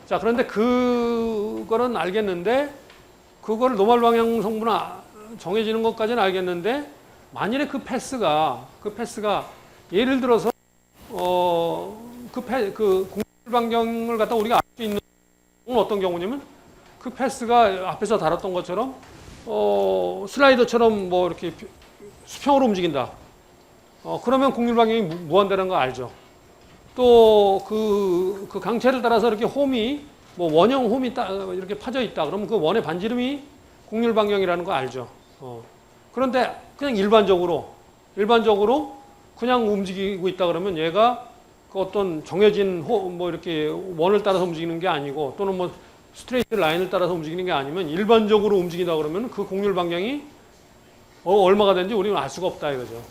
자, 그런데 그거는 알겠는데 그거를 노멀 방향 성분은 정해지는 것까지는 알겠는데 만일에 그 패스가 예를 들어서 그 곡률 반경을 갖다 우리가 알 수 있는 건 어떤 경우냐면 그 패스가 앞에서 다뤘던 것처럼 슬라이더처럼 뭐 이렇게 수평으로 움직인다. 그러면 곡률 반경이 무한대라는 거 알죠. 또 그 강체를 따라서 이렇게 홈이 뭐 원형 홈이 이렇게 파져 있다. 그러면 그 원의 반지름이 곡률 반경이라는 거 알죠. 그런데 그냥 일반적으로 그냥 움직이고 있다 그러면 얘가 그 어떤 정해진 뭐 이렇게 원을 따라서 움직이는 게 아니고 또는 뭐 스트레이트 라인을 따라서 움직이는 게 아니면 일반적으로 움직이다 그러면 그 곡률 반경이 얼마가 되는지 우리는 알 수가 없다 이거죠.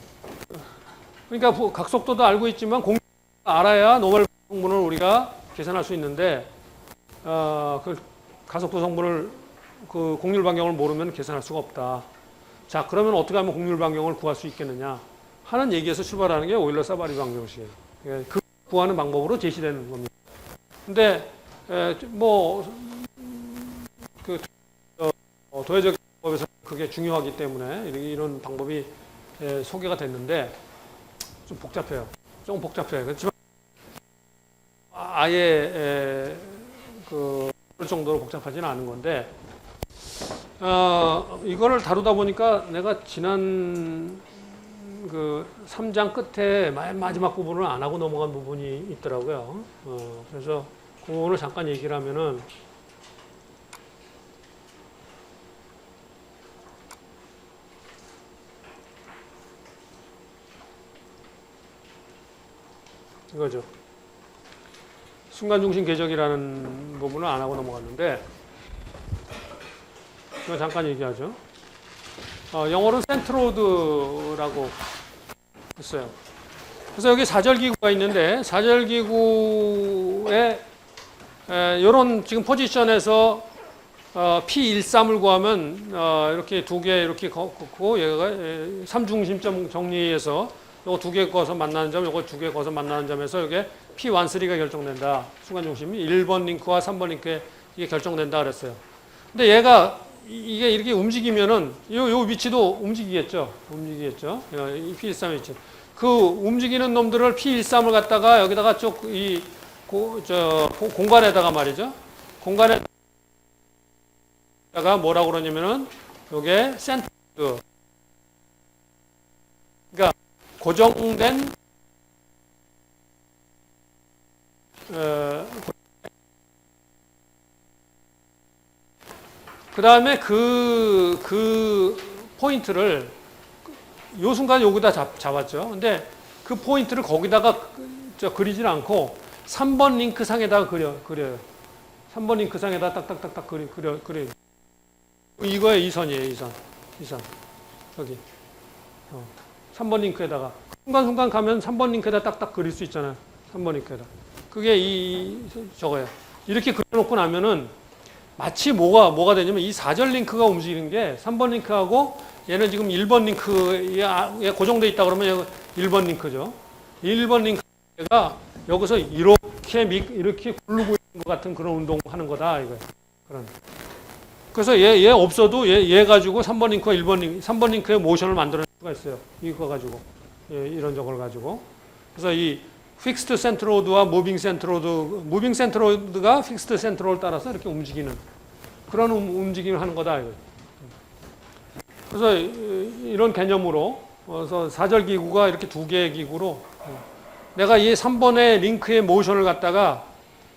그러니까 각속도도 알고 있지만 곡률 알아야 노멀 성분을 우리가 계산할 수 있는데 그 가속도 성분을 그 곡률 반경을 모르면 계산할 수가 없다. 자, 그러면 어떻게 하면 곡률 반경을 구할 수 있겠느냐 하는 얘기에서 출발하는 게 오일러 사바리 방정식이에요. 그 구하는 방법으로 제시되는 겁니다. 근데 도회적 방법에서 그게 중요하기 때문에 이런 방법이 소개가 됐는데 좀 복잡해요. 조금 복잡해요. 그렇지만 아예 그럴 정도로 복잡하지는 않은 건데 이거를 다루다 보니까 내가 지난 그 3장 끝에 마지막 부분을 안 하고 넘어간 부분이 있더라고요. 그래서 그 부분을 잠깐 얘기를 하면은 이거죠. 순간중심 궤적이라는 부분을 안 하고 넘어갔는데 이거 잠깐 얘기하죠. 영어로는 센트로드라고 했어요. 그래서 여기 사절기구가 있는데 사절기구에 이런 지금 포지션에서 P13을 구하면 이렇게 두 개 이렇게 걷고 얘가 3중심점 정리해서 요거 두 개 거서 만나는 점, 요거 두 개 거서 만나는 점에서 이게 P13가 결정된다. 순간중심이 1번 링크와 3번 링크에 이게 결정된다 그랬어요. 근데 얘가 이게 이렇게 움직이면은 요 위치도 움직이겠죠. 이 P13 위치. 그 움직이는 놈들을 P13을 갖다가 여기다가 쭉 공간에다가 말이죠. 공간에다가 뭐라고 그러냐면은 요게 센터. 그러니까 고정된 그 다음에 그 포인트를 요 순간 여기다 잡았죠. 근데 그 포인트를 거기다가 그리질 않고 3번 링크 상에다가 그려요. 3번 링크 상에다 딱딱딱딱 그려요. 이거에 이 선이에요. 이 선. 여기. 3번 링크에다가. 순간순간 가면 3번 링크에다 딱딱 그릴 수 있잖아요. 3번 링크에다. 그게 저거예요. 이렇게 그려놓고 나면은 마치 뭐가 되냐면 이 4절 링크가 움직이는 게 3번 링크하고 얘는 지금 1번 링크에 고정돼 있다 그러면 1번 링크죠. 1번 링크가 여기서 이렇게 굴르고 있는 것 같은 그런 운동하는 거다 이거예요. 그래서 얘 없어도 얘 가지고 3번 링크와 3번 링크의 모션을 만들어낼 수가 있어요. 이거 가지고. 이런 저걸 가지고. 그래서 이 픽스드 센트로드와 무빙 센트로드가 픽스드 센트로드를 따라서 이렇게 움직이는 그런 움직임을 하는 거다. 이거. 그래서 이런 개념으로 그래서 4절 기구가 이렇게 두 개의 기구로 내가 이 3번의 링크의 모션을 갖다가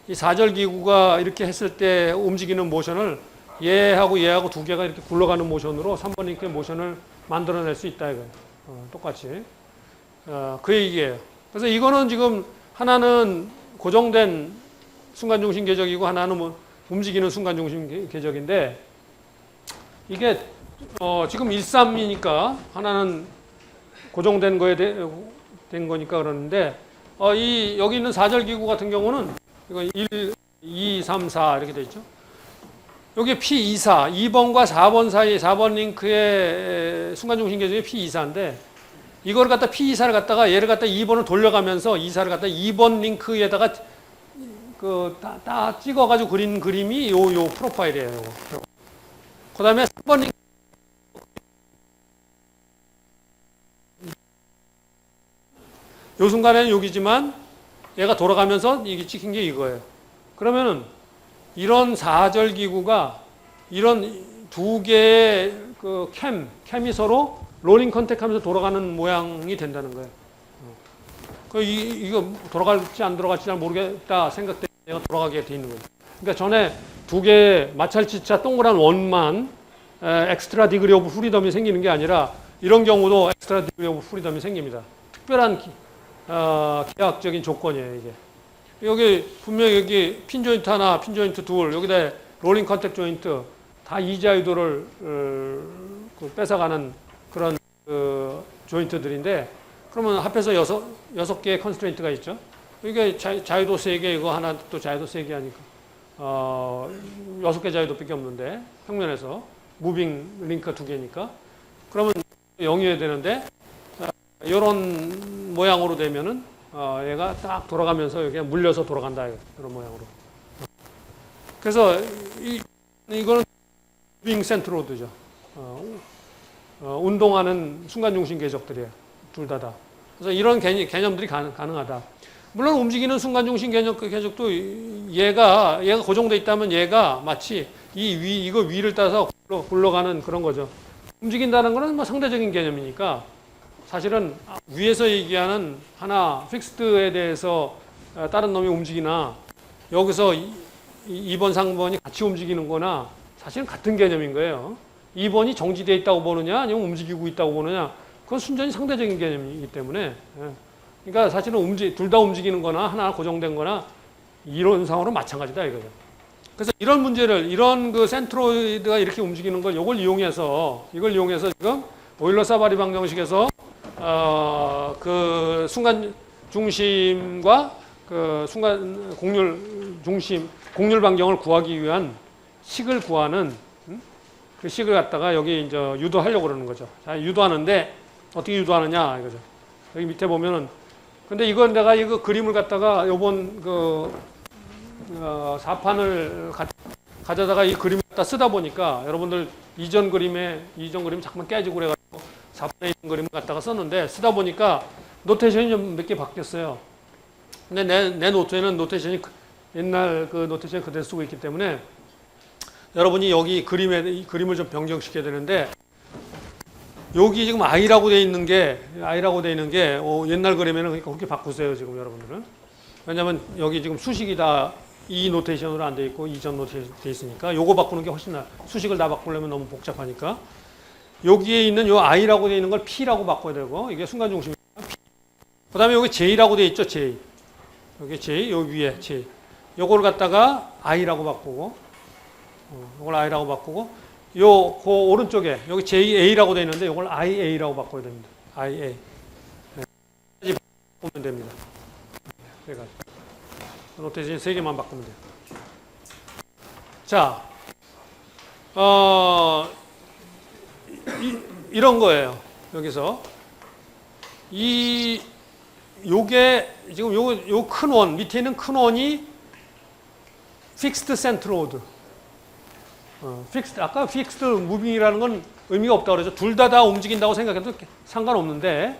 이 4절 기구가 이렇게 했을 때 움직이는 모션을 얘하고 두 개가 이렇게 굴러가는 모션으로 3번 링크의 모션을 만들어낼 수 있다. 이거예요. 똑같이. 그 얘기예요. 그래서 이거는 지금 하나는 고정된 순간중심 궤적이고 하나는 뭐 움직이는 순간중심 궤적인데 이게 지금 1,3이니까 하나는 고정된 거에 된 거니까 그러는데 여기 있는 4절 기구 같은 경우는 이거 1, 2, 3, 4 이렇게 돼 있죠. 여기 P24, 2번과 4번 사이 4번 링크의 순간중심 궤적이 P24인데 이걸 갖다 P24를 갖다가 얘를 갖다 2번을 돌려가면서 24를 갖다 2번 링크에다가 다 찍어가지고 그린 그림이 요 프로파일이에요. 그 다음에 3번 링크 요 순간에는 여기지만 얘가 돌아가면서 이게 찍힌 게 이거예요. 그러면은 이런 4절 기구가 이런 두 개의 캠이 서로 롤링 컨택하면서 돌아가는 모양이 된다는 거예요. 이거 돌아갈지 안 돌아갈지 잘 모르겠다 생각되면 얘가 돌아가게 돼 있는 거예요. 그러니까 전에 두 개의 마찰지차 동그란 원만 엑스트라 디그리 오브 프리덤이 생기는 게 아니라 이런 경우도 엑스트라 디그리 오브 프리덤이 생깁니다. 특별한 계약적인 조건이에요, 이게. 여기 분명히 여기 핀 조인트 하나, 핀 조인트 둘, 여기다 롤링 컨택 조인트 다 이자유도를 뺏어가는 그런 조인트들인데 그러면 합해서 여섯 개의 컨스트레인트가 있죠. 이게 자유도 3개, 이거 하나 또 자유도 3개 하니까 6개 자유도밖에 없는데 평면에서 무빙 링크 2개니까 그러면 0이어야 되는데 이런 모양으로 되면은 얘가 딱 돌아가면서 여기에 물려서 돌아간다 이런 모양으로. 그래서 이거는 무빙 센트로드죠. 운동하는 순간중심 궤적들이에요. 둘 다. 그래서 이런 개념들이 가능하다. 물론 움직이는 순간중심 궤적도 얘가 고정돼 있다면 얘가 마치 이거 위를 따서 굴러가는 그런 거죠. 움직인다는 거는 뭐 상대적인 개념이니까 사실은 위에서 얘기하는 하나 픽스드에 대해서 다른 놈이 움직이나 여기서 2번, 3번이 같이 움직이는 거나 사실은 같은 개념인 거예요. 2번이 정지되어 있다고 보느냐 아니면 움직이고 있다고 보느냐 그건 순전히 상대적인 개념이기 때문에 그러니까 사실은 둘 다 움직이는 거나 하나 고정된 거나 이론상으로 마찬가지다 이거죠. 그래서 이런 문제를 이런 센트로이드가 이렇게 움직이는 걸 이걸 이용해서 지금 오일러 사바리 방정식에서 그 순간 중심과 그 순간 곡률 반경을 구하기 위한 식을 구하는 그 식을 갖다가 여기 이제 유도하려고 그러는 거죠. 자, 유도하는데 어떻게 유도하느냐 이거죠. 여기 밑에 보면은 근데 이건 내가 이거 그림을 갖다가 요번 4판을 가져다가 이 그림을 갖다 쓰다 보니까 여러분들 이전 그림 잠깐만 깨지고 그래가지고 4판에 있는 그림을 갖다가 썼는데 쓰다 보니까 노테이션이 좀 몇 개 바뀌었어요. 근데 내 노트에는 노테이션이 옛날 그 노테이션 그대로 쓰고 있기 때문에 여러분이 여기 이 그림을 좀 변경시켜야 되는데 여기 지금 I라고 되어 있는 게 옛날 그림에는 그러니까 그렇게 바꾸세요 지금 여러분들은. 왜냐면 여기 지금 수식이 다 이 노테이션으로 안 돼 있고 이전 노테이션 돼 있으니까 요거 바꾸는 게 훨씬 나아요. 수식을 다 바꾸려면 너무 복잡하니까 여기에 있는 요 I라고 되어 있는 걸 P라고 바꿔야 되고 이게 순간중심입니다. 그 다음에 여기 J라고 되어 있죠. J. 여기 J, 여기 위에 J. 요걸 갖다가 I라고 바꾸고 이걸 I라고 바꾸고 그 오른쪽에 여기 JA라고 되어 있는데 이걸 IA라고 바꿔야 됩니다. IA. 네. 보면 됩니다. 그래가지고 노테이션 3개만 바꾸면 돼요. 자, 이런 거예요. 여기서 요게 지금 요 큰 원 밑에 있는 큰 원이 픽스드 센트로드. 아까 픽스드 무빙이라는 건 의미가 없다고 그러죠. 둘 다 움직인다고 생각해도 상관없는데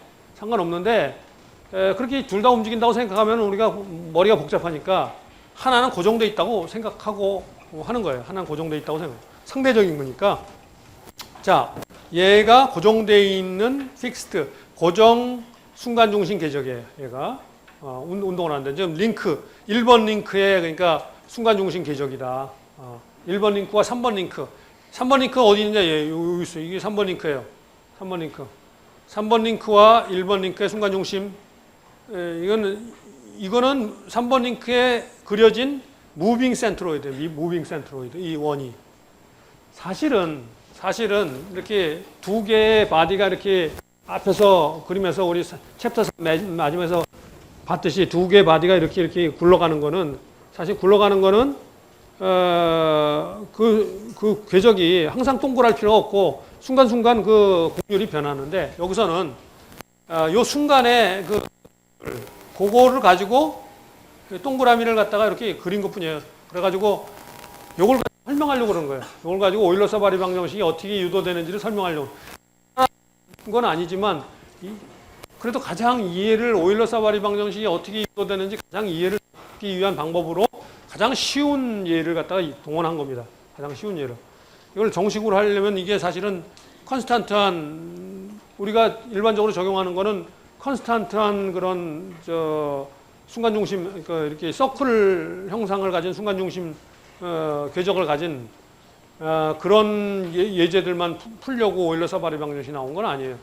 그렇게 둘 다 움직인다고 생각하면 우리가 머리가 복잡하니까 하나는 고정돼 있다고 생각하고 하는 거예요. 하나는 고정돼 있다고 생각. 상대적인 거니까. 자, 얘가 고정돼 있는 픽스드 고정 순간 중심 궤적이에요. 얘가 운동을 하는데 지금 링크 1번 링크에 그러니까 순간 중심 궤적이다. 1번 링크와 3번 링크. 3번 링크 어디 있느냐? 여기 있어요. 이게 3번 링크예요. 3번 링크. 3번 링크와 1번 링크의 순간 중심. 이거는 3번 링크에 그려진 무빙 센트로이드, 이 원이. 사실은 이렇게 두 개의 바디가 이렇게 앞에서 그리면서 우리 챕터 맞으면서 봤듯이 두 개의 바디가 이렇게 굴러가는 거는 사실 굴러가는 거는 그 궤적이 항상 동그랄 필요가 없고 순간순간 그 곡률이 변하는데 여기서는 요 순간에 그거를 가지고 동그라미를 갖다가 이렇게 그린 것뿐이에요. 그래가지고 요걸 설명하려고 그런 거예요. 요걸 가지고 오일러-사바리 방정식이 어떻게 유도되는지를 설명하려고. 건 아니지만 그래도 가장 이해를 오일러-사바리 방정식이 어떻게 유도되는지 가장 이해를 하기 위한 방법으로 가장 쉬운 예를 갖다가 동원한 겁니다. 가장 쉬운 예를. 이걸 정식으로 하려면 이게 사실은 컨스탄트한 우리가 일반적으로 적용하는 거는 컨스탄트한 그런 순간 중심 이렇게 서클 형상을 가진 순간 중심 궤적을 가진 그런 예제들만 풀려고 오일러-사바리 방정식이 나온 건 아니에요.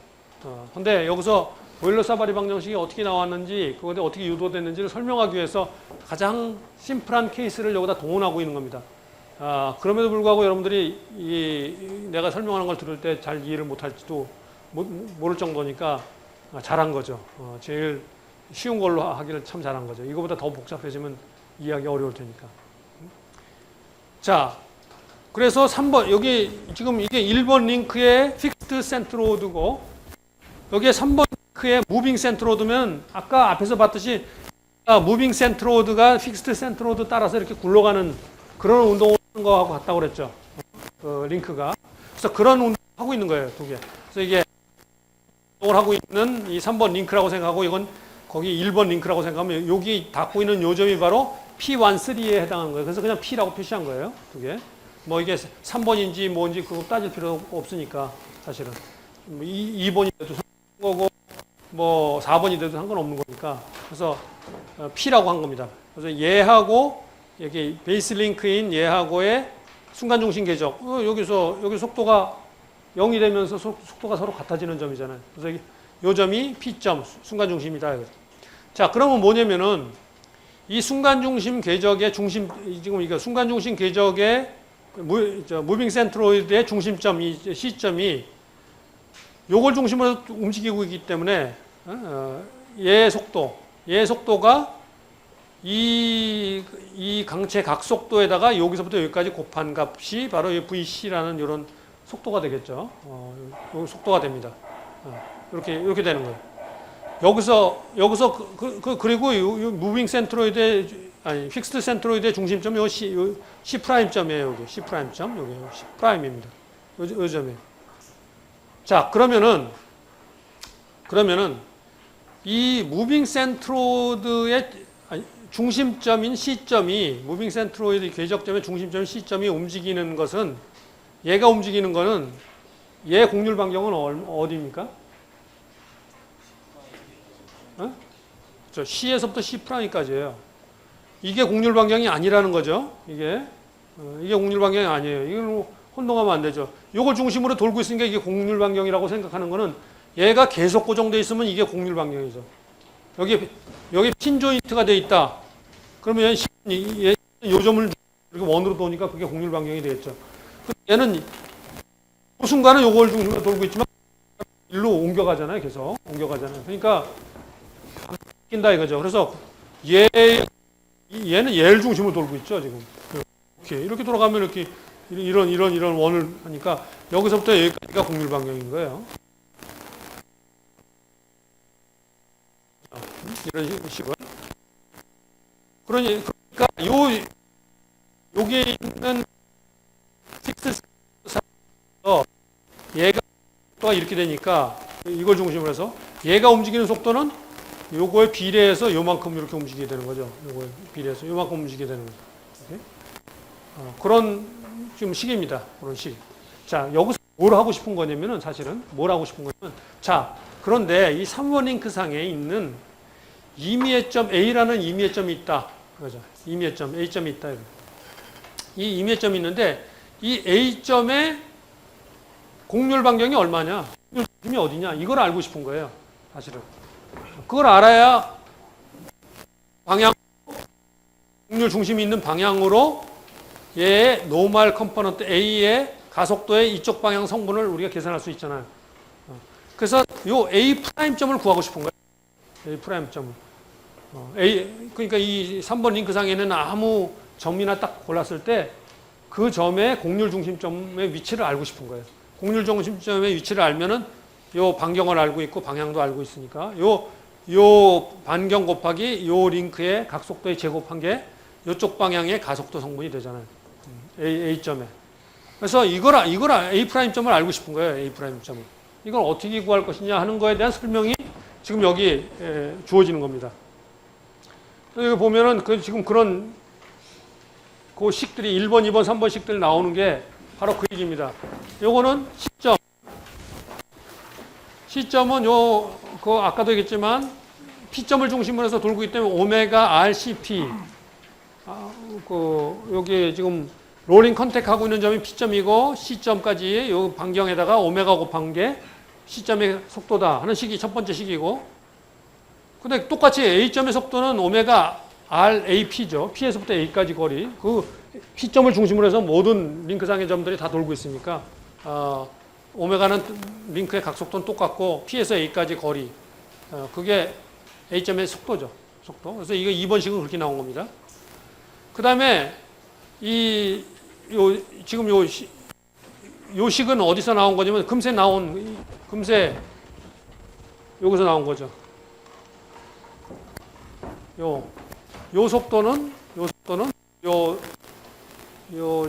근데 여기서 오일러-사바리 방정식이 어떻게 나왔는지 그것에 어떻게 유도됐는지를 설명하기 위해서 가장 심플한 케이스를 여기다 동원하고 있는 겁니다. 그럼에도 불구하고 여러분들이 내가 설명하는 걸 들을 때 잘 이해를 못할지도 모를 정도니까 잘한 거죠. 제일 쉬운 걸로 하기를 참 잘한 거죠. 이거보다 더 복잡해지면 이해하기 어려울 테니까. 자, 그래서 3번 여기 지금 이게 1번 링크의 픽스드 센트로드고 여기에 3번 링크의 무빙 센트로드면 아까 앞에서 봤듯이 무빙 센트로드가 픽스드 센트로드 따라서 이렇게 굴러가는 그런 운동을 하는 거하고 같다고 그랬죠. 링크가. 그래서 그런 운동을 하고 있는 거예요, 두 개. 그래서 이게 운동을 하고 있는 이 3번 링크라고 생각하고 이건 거기 1번 링크라고 생각하면 여기 닿고 있는 요점이 바로 P13에 해당하는 거예요. 그래서 그냥 P라고 표시한 거예요, 두 개. 뭐 이게 3번인지 뭔지 그거 따질 필요 없으니까 사실은 2번이 돼도 상관없는 거고 뭐 4번이 돼도 상관없는 거니까 그래서 P라고 한 겁니다. 그래서 얘하고 여기 베이스 링크인 얘하고의 순간 중심 궤적 여기 속도가 0이 되면서 속도가 서로 같아지는 점이잖아요. 그래서 이 점이 P점 순간 중심이다. 자, 그러면 뭐냐면은 이 순간 중심 궤적의 중심 지금 이거 순간 중심 궤적의 무빙 센트로이드의 중심점 이 C점이 요걸 중심으로 움직이고 있기 때문에 얘 속도가 이 강체 각속도에다가 여기서부터 여기까지 곱한 값이 바로 이 VC라는 이런 속도가 되겠죠. 요 속도가 됩니다. 이렇게 되는 거예요. 여기서 그리고 요 무빙 센트로이드의 아니 픽스드 센트로이드의 중심점이 요 C 프라임점이에요. 여기 C 프라임점 여기 C 프라임입니다. 요 점이에요. 자, 그러면은 이 무빙 센트로이드의 중심점인 C점이 무빙 센트로이드 궤적점의 중심점인 C점이 움직이는 것은 얘가 움직이는 거는 얘 곡률 반경은 어디입니까? 저 C에서부터 C 프라임까지예요. 이게 곡률 반경이 아니라는 거죠. 이게 곡률 반경이 아니에요. 이걸 혼동하면 안 되죠. 이걸 중심으로 돌고 있으니까 이게 곡률 반경이라고 생각하는 거는 얘가 계속 고정돼 있으면 이게 곡률 반경이죠. 여기 핀 조인트가 돼 있다. 그러면 요 점을 이렇게 원으로 도니까 그게 곡률 반경이 되겠죠. 얘는 그 순간은 요걸 중심으로 돌고 있지만 일로 옮겨가잖아요. 계속 옮겨가잖아요. 그러니까 바뀐다 이거죠. 그래서 얘는 얘를 중심으로 돌고 있죠. 지금 이렇게 돌아가면 이렇게 이런 원을 하니까 여기서부터 여기까지가 곡률 반경인 거예요. 이런 식으로. 그러니까 여기에 있는 픽스 얘가 속도가 이렇게 되니까 이걸 중심으로 해서 얘가 움직이는 속도는 요거에 비례해서 요만큼 이렇게 움직이게 되는 거죠. 요거에 비례해서 요만큼 움직이게 되는 거죠. 그런 좀 식입니다. 그런 식. 자, 여기서 뭘 하고 싶은 거냐면은 사실은 뭘 하고 싶은 거냐면 자, 그런데 이 3번 링크 상에 있는 임의점 A라는 임의점이 있다. 그죠? 임의점 A점이 있다. 이 임의점이 있는데 이 A점의 곡률 반경이 얼마냐? 곡률 중심이 어디냐? 이걸 알고 싶은 거예요. 사실은. 그걸 알아야 방향 곡률 중심이 있는 방향으로 얘의 노멀 컴포넌트 A의 가속도의 이쪽 방향 성분을 우리가 계산할 수 있잖아요. 그래서 요 A 프라임점을 구하고 싶은 거예요. A 프라임점을. 그러니까 이 3번 링크상에는 아무 점이나 딱 골랐을 때 그 점의 곡률 중심점의 위치를 알고 싶은 거예요. 곡률 중심점의 위치를 알면은 요 반경을 알고 있고 방향도 알고 있으니까 요 반경 곱하기 요 링크의 각속도의 제곱한 게 요쪽 방향의 가속도 성분이 되잖아요. A점에. 그래서 이걸 A'점을 알고 싶은 거예요. A'점을. 이걸 어떻게 구할 것이냐 하는 거에 대한 설명이 지금 여기 주어지는 겁니다. 여기 보면은 지금 그런 그 식들이 1번, 2번, 3번 식들 나오는 게 바로 그 얘기입니다. 요거는 시점. 시점은 그 아까도 얘기했지만 P점을 중심으로 해서 돌고 있기 때문에 오메가 RCP. 여기 지금 롤링 컨택하고 있는 점이 P점이고 C점까지 요 반경에다가 오메가 곱한 게 C점의 속도다 하는 식이 첫 번째 식이고, 근데 똑같이 A점의 속도는 오메가 RAP죠. P에서부터 A까지 거리. 그 P점을 중심으로 해서 모든 링크상의 점들이 다 돌고 있으니까 오메가는 링크의 각속도는 똑같고 P에서 A까지 거리. 그게 A점의 속도죠. 속도. 그래서 이거 2번식은 그렇게 나온 겁니다. 그 다음에 지금 요 식은 어디서 나온 거냐면 금세 여기서 나온 거죠. 요 속도는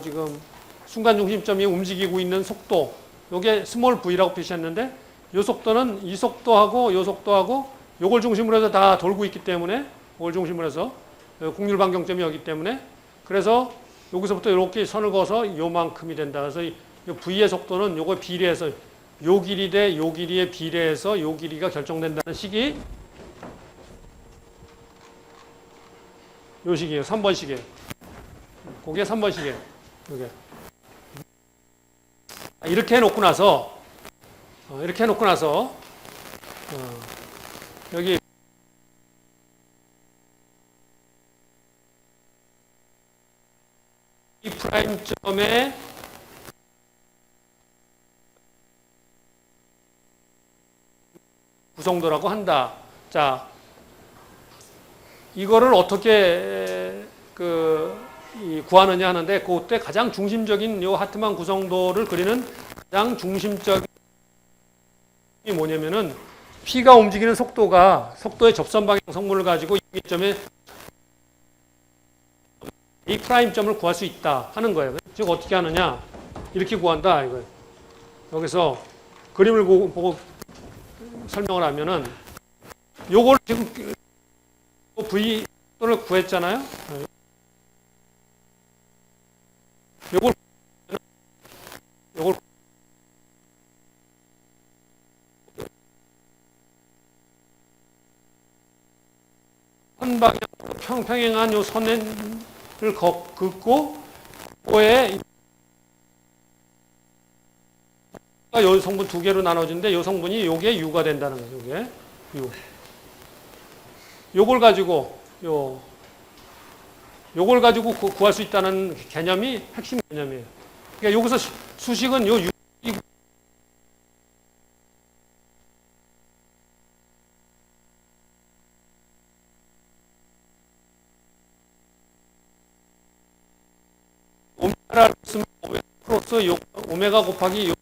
지금 순간 중심점이 움직이고 있는 속도. 요게 스몰 v라고 표시했는데 요 속도는 이 속도하고 요 속도하고 요걸 중심으로 해서 다 돌고 있기 때문에 요걸 중심으로 해서 곡률 반경점이 여기 때문에 그래서 여기서부터 이렇게 선을 그어서 요만큼이 된다. 그래서 이 v의 속도는 요거 비례해서 요 길이 대 요 길이에 비례해서 요 길이가 결정된다는 식이 요 식이에요. 3번 식이에요. 그게 3번 식이에요. 이게. 이렇게 해놓고 나서 여기 이 프라임점의 구성도라고 한다. 자, 이거를 어떻게 구하느냐 하는데 그때 가장 중심적인 요 하트만 구성도를 그리는 가장 중심적인 이 뭐냐면은 P가 움직이는 속도의 접선 방향 성분을 가지고 이 점에 A 프라임점을 구할 수 있다 하는 거예요. 즉 어떻게 하느냐 이렇게 구한다 이거예요. 여기서 그림을 보고 설명을 하면은 요걸 지금 V 또를 구했잖아요. 요걸 한 방향 평행한 요 선을 긋고 그거에 요 성분 두 개로 나눠진데 요 성분이 요게 U가 된다는 거예요. 요게 U. 요걸 가지고 요걸 가지고 구할 수 있다는 개념이 핵심 개념이에요. 그러니까 여기서 수식은 요 U 오메가를 쓰면 그래서 오메가 곱하기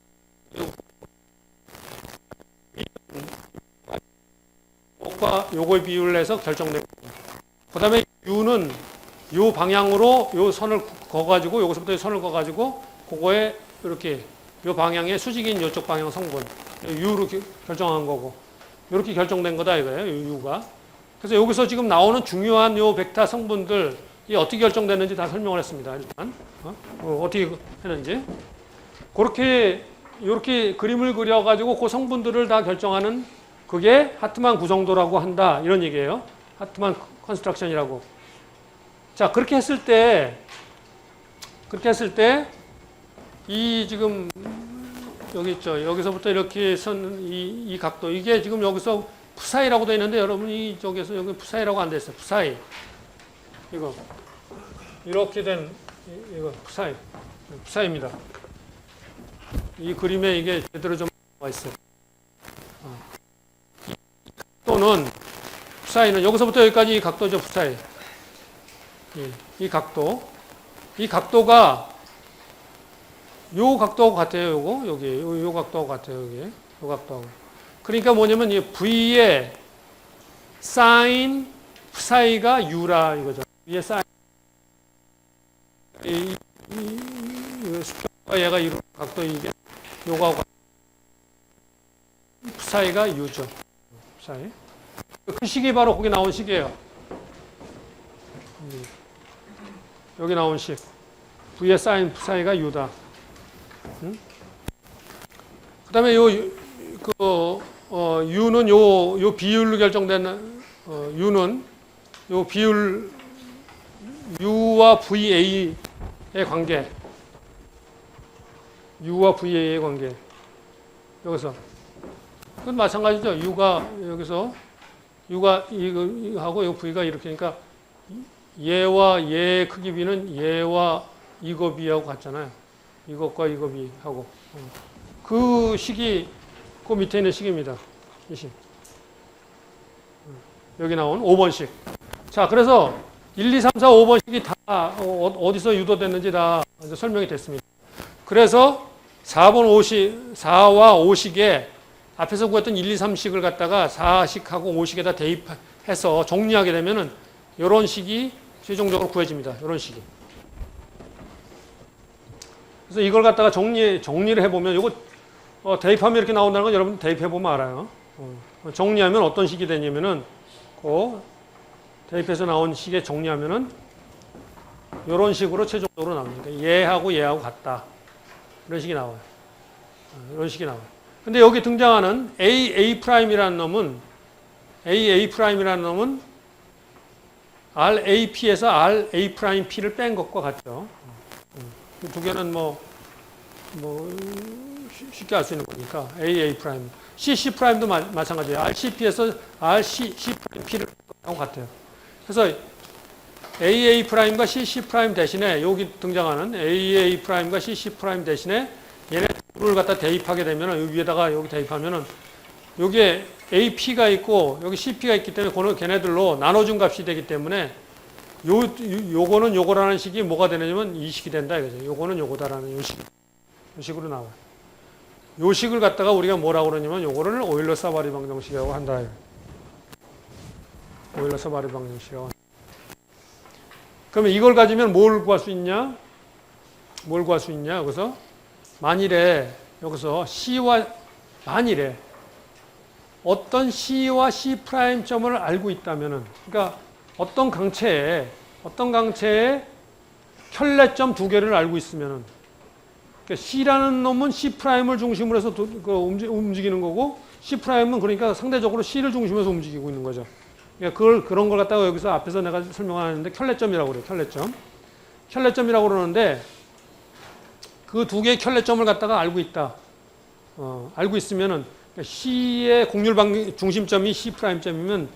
요거의 비율을 해서 결정됩니다. 그 다음에 U는 요 방향으로 요 선을 그어가지고, 여기서부터 선을 그어가지고, 그거에 이렇게 요 방향의 수직인 요쪽 방향 성분, U로 결정한 거고, 이렇게 결정된 거다 이거예요, U가. 그래서 여기서 지금 나오는 중요한 요 벡터 성분들이 어떻게 결정됐는지 다 설명을 했습니다, 일단. 어떻게 했는지. 그렇게, 이렇게 그림을 그려가지고 그 성분들을 다 결정하는 그게 하트만 구성도라고 한다, 이런 얘기예요. 하트만 컨스트럭션이라고. 자, 그렇게 했을 때, 이 지금, 여기 있죠. 여기서부터 이렇게 이 각도. 이게 지금 여기서 푸사이라고 되어 있는데, 여러분이 이쪽에서 여기 푸사이라고 안 돼 있어요. 푸사이. 이거. 이렇게 된, 이거, 푸사이입니다. 이 그림에 이게 제대로 좀 나와 있어요. 또는, 푸사이는 여기서부터 여기까지 이 각도죠, 푸사이. 이 각도. 이 각도가 요 각도하고 같아요, 요거. 여기. 요 각도하고 같아요, 여기. 요 각도하고. 그러니까 뭐냐면 이 V의 사인 사이가 U라 이거죠. V의 사인. 이 수평과 얘가 이런 각도 이게 요거하고 사이가 U죠. 사이. 그 식이 바로 거기 나온 식이에요. 여기 나온 식. V의 사인 사이가 U다. 그 다음에 U는 요 비율로 결정된, U는 요 비율, U와 VA의 관계. U와 VA의 관계. 여기서. 그건 마찬가지죠. U가 여기서, U가 이거 하고 요 V가 이렇게, 그러니까 얘와 얘의 크기 B는 얘와 이거 B하고 같잖아요. 이것과 이거 B하고. 그 식이 그 밑에 있는 식입니다. 이 식. 여기 나온 5번식. 자, 그래서 1, 2, 3, 4, 5번식이 다 어디서 유도됐는지 다 설명이 됐습니다. 그래서 4번 5식, 4와 5식에 앞에서 구했던 1, 2, 3식을 갖다가 4식하고 5식에다 대입해서 정리하게 되면은 이런 식이 최종적으로 구해집니다. 이런 식이. 그래서 이걸 갖다가 정리를 해보면, 이거 대입하면 이렇게 나온다는 건 여러분 대입해보면 알아요. 정리하면 어떤 식이 되냐면은, 대입해서 나온 식에 정리하면은, 이런 식으로 최종적으로 나옵니다. 얘하고 얘하고 같다. 이런 식이 나와요. 이런 식이 나와요. 근데 여기 등장하는 AA'이라는 놈은, RAP에서 RA'P를 뺀 것과 같죠. 두 개는 쉽게 알 수 있는 거니까. AA'. CC'도 마찬가지예요. RCP에서 RCC'P를 하고 같아요. 그래서 AA'과 CC' 대신에 여기 등장하는 AA'과 CC' 대신에 얘네 둘을 갖다 대입하게 되면, 여기 위에다가 여기 대입하면은 여기에 AP가 있고 여기 CP가 있기 때문에 걔네들로 나눠준 값이 되기 때문에 요거는 요거라는 식이 뭐가 되냐면 이 식이 된다 이거죠. 요거는 요거다라는 요 식으로 나와요. 요 식을 갖다가 우리가 뭐라고 그러냐면 요거를 오일러-사바리 방정식이라고 한다. 오일러-사바리 방정식이라고. 그러면 이걸 가지면 뭘 구할 수 있냐? 여기서 만일에 여기서 만일에 어떤 C와 C'점을 알고 있다면은, 그러니까 어떤 강체에 켤레점 두 개를 알고 있으면은, 그러니까 C라는 놈은 C'을 중심으로 해서 움직이는 거고, C'은 그러니까 상대적으로 C를 중심으로 해서 움직이고 있는 거죠. 그러니까 그런 걸 갖다가 여기서 앞에서 내가 설명하는데 켤레점이라고 그래요. 켤레점이라고 그러는데, 그 두 개의 켤레점을 갖다가 알고 있다. 알고 있으면은, C의 공률 중심점이 C'점이면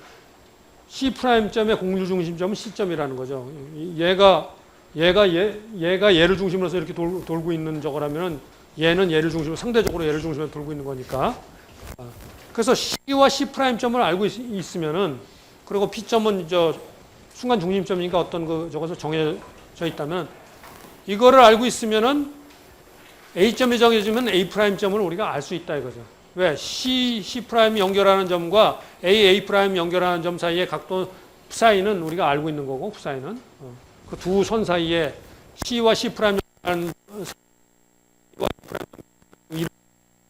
C'점의 공률 중심점은 C점이라는 거죠. 얘가 얘를 중심으로 해서 이렇게 돌고 있는 저거라면 얘는 얘를 중심으로, 상대적으로 얘를 중심으로 돌고 있는 거니까. 그래서 C와 C'점을 알고 있으면은, 그리고 P점은 순간 중심점이니까 어떤 저것서 정해져 있다면, 이거를 알고 있으면은 A점이 정해지면 A'점을 우리가 알 수 있다 이거죠. 왜? C 연결하는 점과 A 연결하는 점 사이의 각도 사이는 우리가 알고 있는 거고, 사이는. 그 두 선 사이에 C와 C 연결하는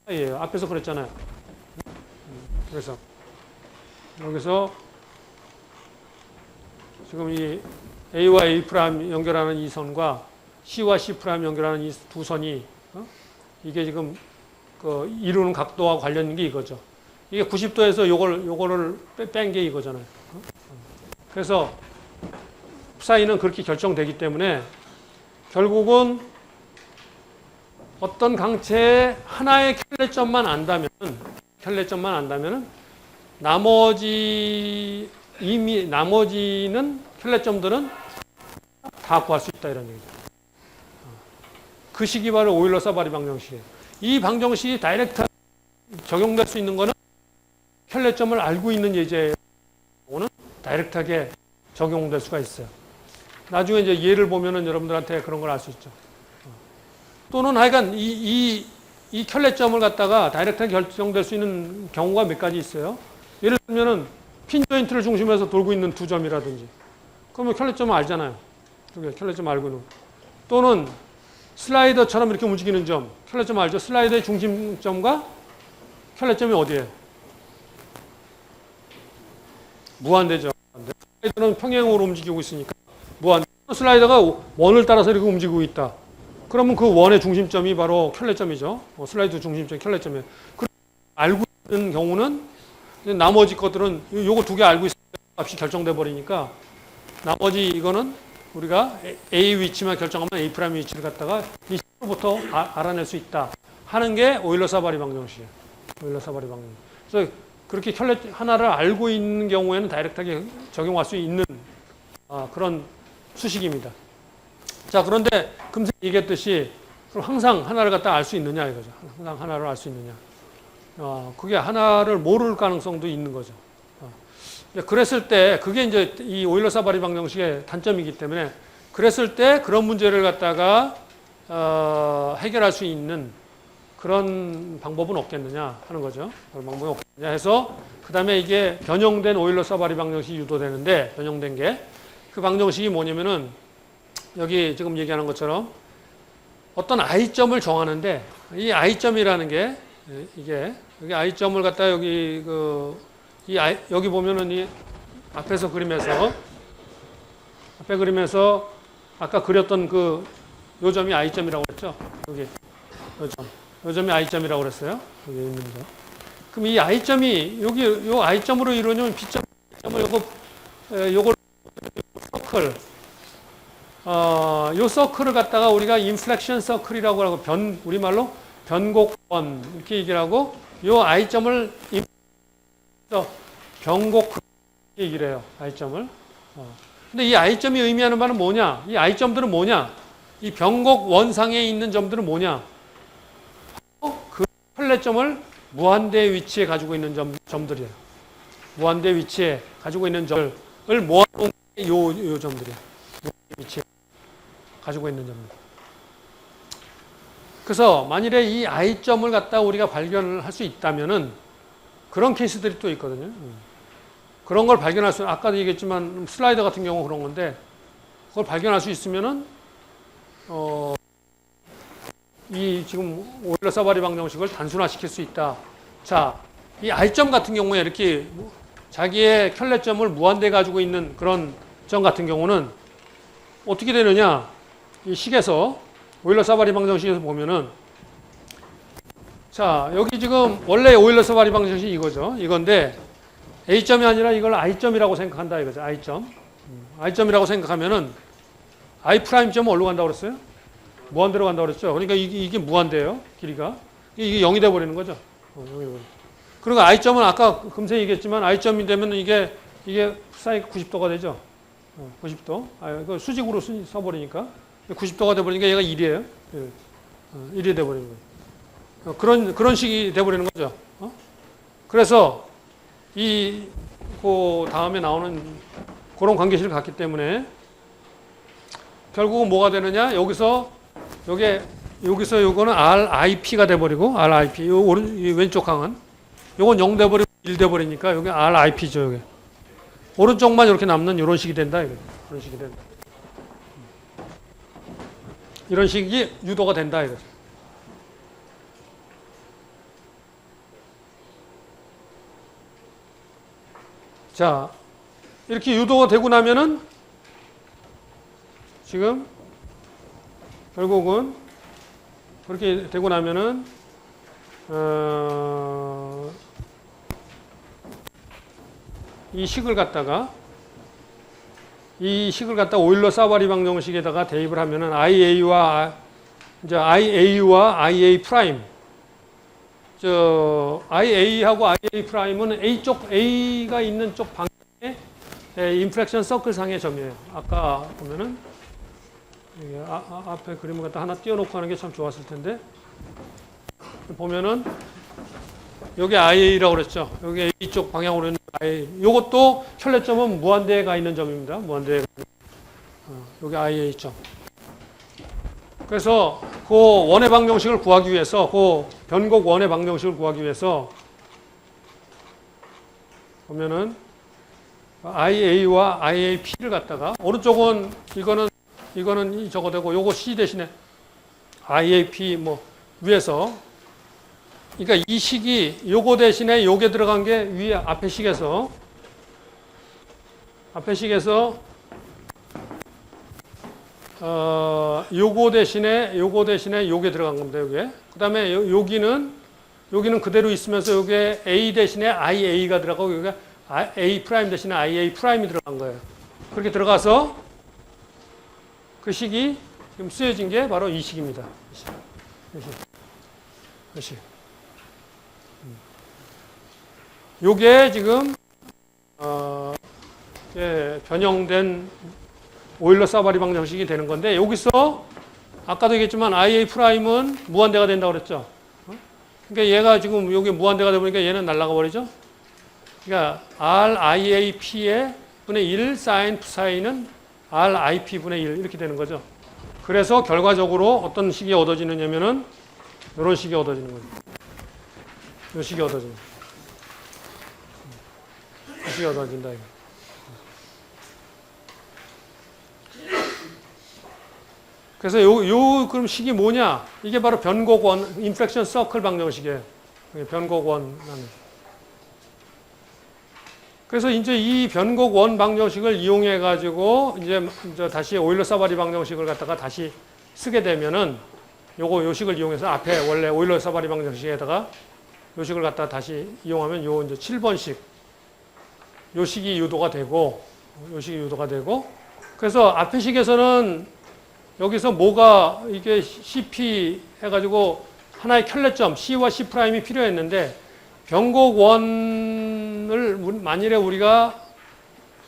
사이예요. 앞에서 그랬잖아요. 그래서 여기서 지금 이 A와 A' 연결하는 이 선과 C와 C' 연결하는 이 두 선이 이게 지금 그 이루는 각도와 관련 있는 게 이거죠. 이게 90도에서 요거를 뺀 게 이거잖아요. 그래서 사이는 그렇게 결정되기 때문에 결국은 어떤 강체의 켤레점만 안다면은 나머지는 켤레점들은 다 구할 수 있다 이런 얘기죠. 그 식이 바로 오일러-사바리 방정식이에요. 이 방정식이 다이렉트 적용될 수 있는 거는 켤레점을 알고 있는 예제는 다이렉트하게 적용될 수가 있어요. 나중에 이제 예를 보면은 여러분들한테 그런 걸 알 수 있죠. 또는 하여간 이 켤레점을 갖다가 다이렉트하게 결정될 수 있는 경우가 몇 가지 있어요. 예를 들면은 핀 조인트를 중심으로 해서 돌고 있는 두 점이라든지. 그러면 켤레점을 알잖아요. 켤레점 알고 있는. 또는 슬라이더처럼 이렇게 움직이는 점. 켤레점 알죠? 슬라이더의 중심점과 켤레점이 어디에? 무한대죠. 슬라이더는 평행으로 움직이고 있으니까 무한대. 슬라이더가 원을 따라서 이렇게 움직이고 있다. 그러면 그 원의 중심점이 바로 켤레점이죠. 슬라이드 중심점이 켤레점이에요. 알고 있는 경우는 나머지 것들은 요거 두 개 알고 있으면 값이 결정돼 버리니까 나머지 이거는 우리가 A 위치만 결정하면 A' 위치를 갖다가 이 C로부터 알아낼 수 있다 하는 게 오일러-사바리 방정식이에요. 오일러-사바리 방정식. 그래서 그렇게 켤레 하나를 알고 있는 경우에는 다이렉트하게 적용할 수 있는 그런 수식입니다. 자, 그런데 금세 얘기했듯이 그럼 항상 하나를 갖다 알 수 있느냐 이거죠. 항상 하나를 알 수 있느냐. 그게 하나를 모를 가능성도 있는 거죠. 그랬을 때 그게 이제 이 오일러-사바리 방정식의 단점이기 때문에 그랬을 때 그런 문제를 갖다가 해결할 수 있는 그런 방법은 없겠느냐 하는 거죠. 그런 방법이 없겠느냐 해서 그 다음에 이게 변형된 오일러-사바리 방정식이 유도되는데 변형된 게 그 방정식이 뭐냐면은 여기 지금 얘기하는 것처럼 어떤 I점을 정하는데 이 I점이라는 게 이게 여기 I점을 갖다 여기 여기 보면은 이 앞에서 그림에서 아까 그렸던 요 점이 I점이라고 했죠. 여기 요 점이 I점이라고 그랬어요. 여기 있는 점. 그럼 이 I점이 요 I점으로 이루어지면 B점을 요걸 서클 요 서클을 갖다가 우리가 인플렉션 서클이라고 하고 우리말로 변곡원 이렇게 얘기를 하고 요 I점을 변곡 얘기를 해요. I점을. 근데 이 I점이 의미하는 바는 뭐냐? 이 I점들은 뭐냐? 이 변곡 원상에 있는 점들은 뭐냐? 그 켤레점을 무한대 위치에 가지고 있는 점들이에요. 무한대 위치에 가지고 있는 점을 모아놓은 게 요 점들이에요. 위치에 가지고 있는 점들. 그래서 만일에 이 I점을 갖다 우리가 발견을 할 수 있다면은 그런 케이스들이 또 있거든요. 그런 걸 발견할 수, 아까도 얘기했지만 슬라이더 같은 경우 그런 건데 그걸 발견할 수 있으면은 이 지금 오일러-사바리 방정식을 단순화시킬 수 있다. 자, 이 I점 같은 경우에 이렇게 자기의 켤레점을 무한대 가지고 있는 그런 점 같은 경우는 어떻게 되느냐? 이 식에서 오일러-사바리 방정식에서 보면은 자, 여기 지금 원래 오일러-사바리 방정식이 이거죠. 이건데 A점이 아니라 이걸 I점이라고 생각한다 이거죠. I점. I점이라고 생각하면은 I'점은 어디로 간다고 그랬어요? 무한대로 간다고 그랬죠. 그러니까 이게 무한대예요. 길이가. 이게 0이 돼 버리는 거죠. 0이 돼 버리는. 그리고 I점은 아까 금세 얘기했지만 I점이 되면 이게 사이가 90도가 되죠. 90도. 그 수직으로 써버리니까 90도가 돼 버리니까 얘가 1이에요. 1이 돼 버리는 거예요. 그런 식이 돼 버리는 거죠. 그래서 그 다음에 나오는 그런 관계식을 갖기 때문에 결국은 뭐가 되느냐? 여기서 여기에 여기서 요거는 RIP가 돼버리고, RIP. 이 왼쪽 항은. 요건 0 돼버리고 1 돼버리니까 여기 RIP죠, 여기. 오른쪽만 이렇게 남는 이런 식이 된다, 이거. 이런 식이 된다. 이런 식이 유도가 된다, 이거죠. 자, 이렇게 유도가 되고 나면은 지금 결국은 그렇게 되고 나면은 이 식을 갖다가 오일러 사바리 방정식에다가 대입을 하면은 IA와 IA 프라임, IA하고 IA 프라임은 A가 있는 쪽 방향의 인플렉션 서클 상의 점이에요. 아까 보면은 앞에 그림을 갖다 하나 띄워놓고 하는 게 참 좋았을 텐데, 보면은 여기 IA라고 그랬죠. 여기 A쪽 방향으로 있는 IA. 이것도 혈례점은 무한대에 가 있는 점입니다. 무한대에 여기 IA점. 그래서 그 원의 방정식을 구하기 위해서, 그 변곡 원의 방정식을 구하기 위해서 보면은 IA와 IAP를 갖다가 오른쪽은 이거는 저거 되고 요거 C 대신에 IAP 뭐 위에서, 그러니까 이 식이 요거 대신에 요게 들어간 게 위에 앞에 식에서 요거 대신에 요게 들어간 겁니다. 요게. 그다음에 여기는 그대로 있으면서 요게 A 대신에 IA가 들어가고 여기가 A 프라임 대신에 IA 프라임이 들어간 거예요. 그렇게 들어가서 그 식이 지금 쓰여진 게 바로 이 식입니다. 이 식. 요게 지금 변형된 오일러 사바리 방정식이 되는 건데, 여기서 아까도 얘기했지만 IA 프라임은 무한대가 된다고 그랬죠. 그러니까 얘가 지금 여기 무한대가 되다 보니까 얘는 날아가 버리죠. 그러니까 RIAP의 분의 1 사인 P사인은 RIP 분의 1 이렇게 되는 거죠. 그래서 결과적으로 어떤 식이 얻어지느냐면은 이런 식이 얻어지는 거죠. 이 식이 얻어지는 거죠. 이 식이 얻어진다, 이거. 그래서 그럼 식이 뭐냐? 이게 바로 변곡원, 인플렉션 서클 방정식이에요. 변곡원. 그래서 이제 이 변곡원 방정식을 이용해 가지고 이제 다시 오일러 사바리 방정식을 갖다가 다시 쓰게 되면은 요 식을 이용해서 앞에 원래 오일러 사바리 방정식에다가 요 식을 갖다가 다시 이용하면 요 이제 7번식 요 식이 유도가 되고, 그래서 앞에 식에서는 여기서 뭐가 이게 CP 해가지고 하나의 켤레점 C와 C 프라임이 필요했는데, 변곡원을 만일에 우리가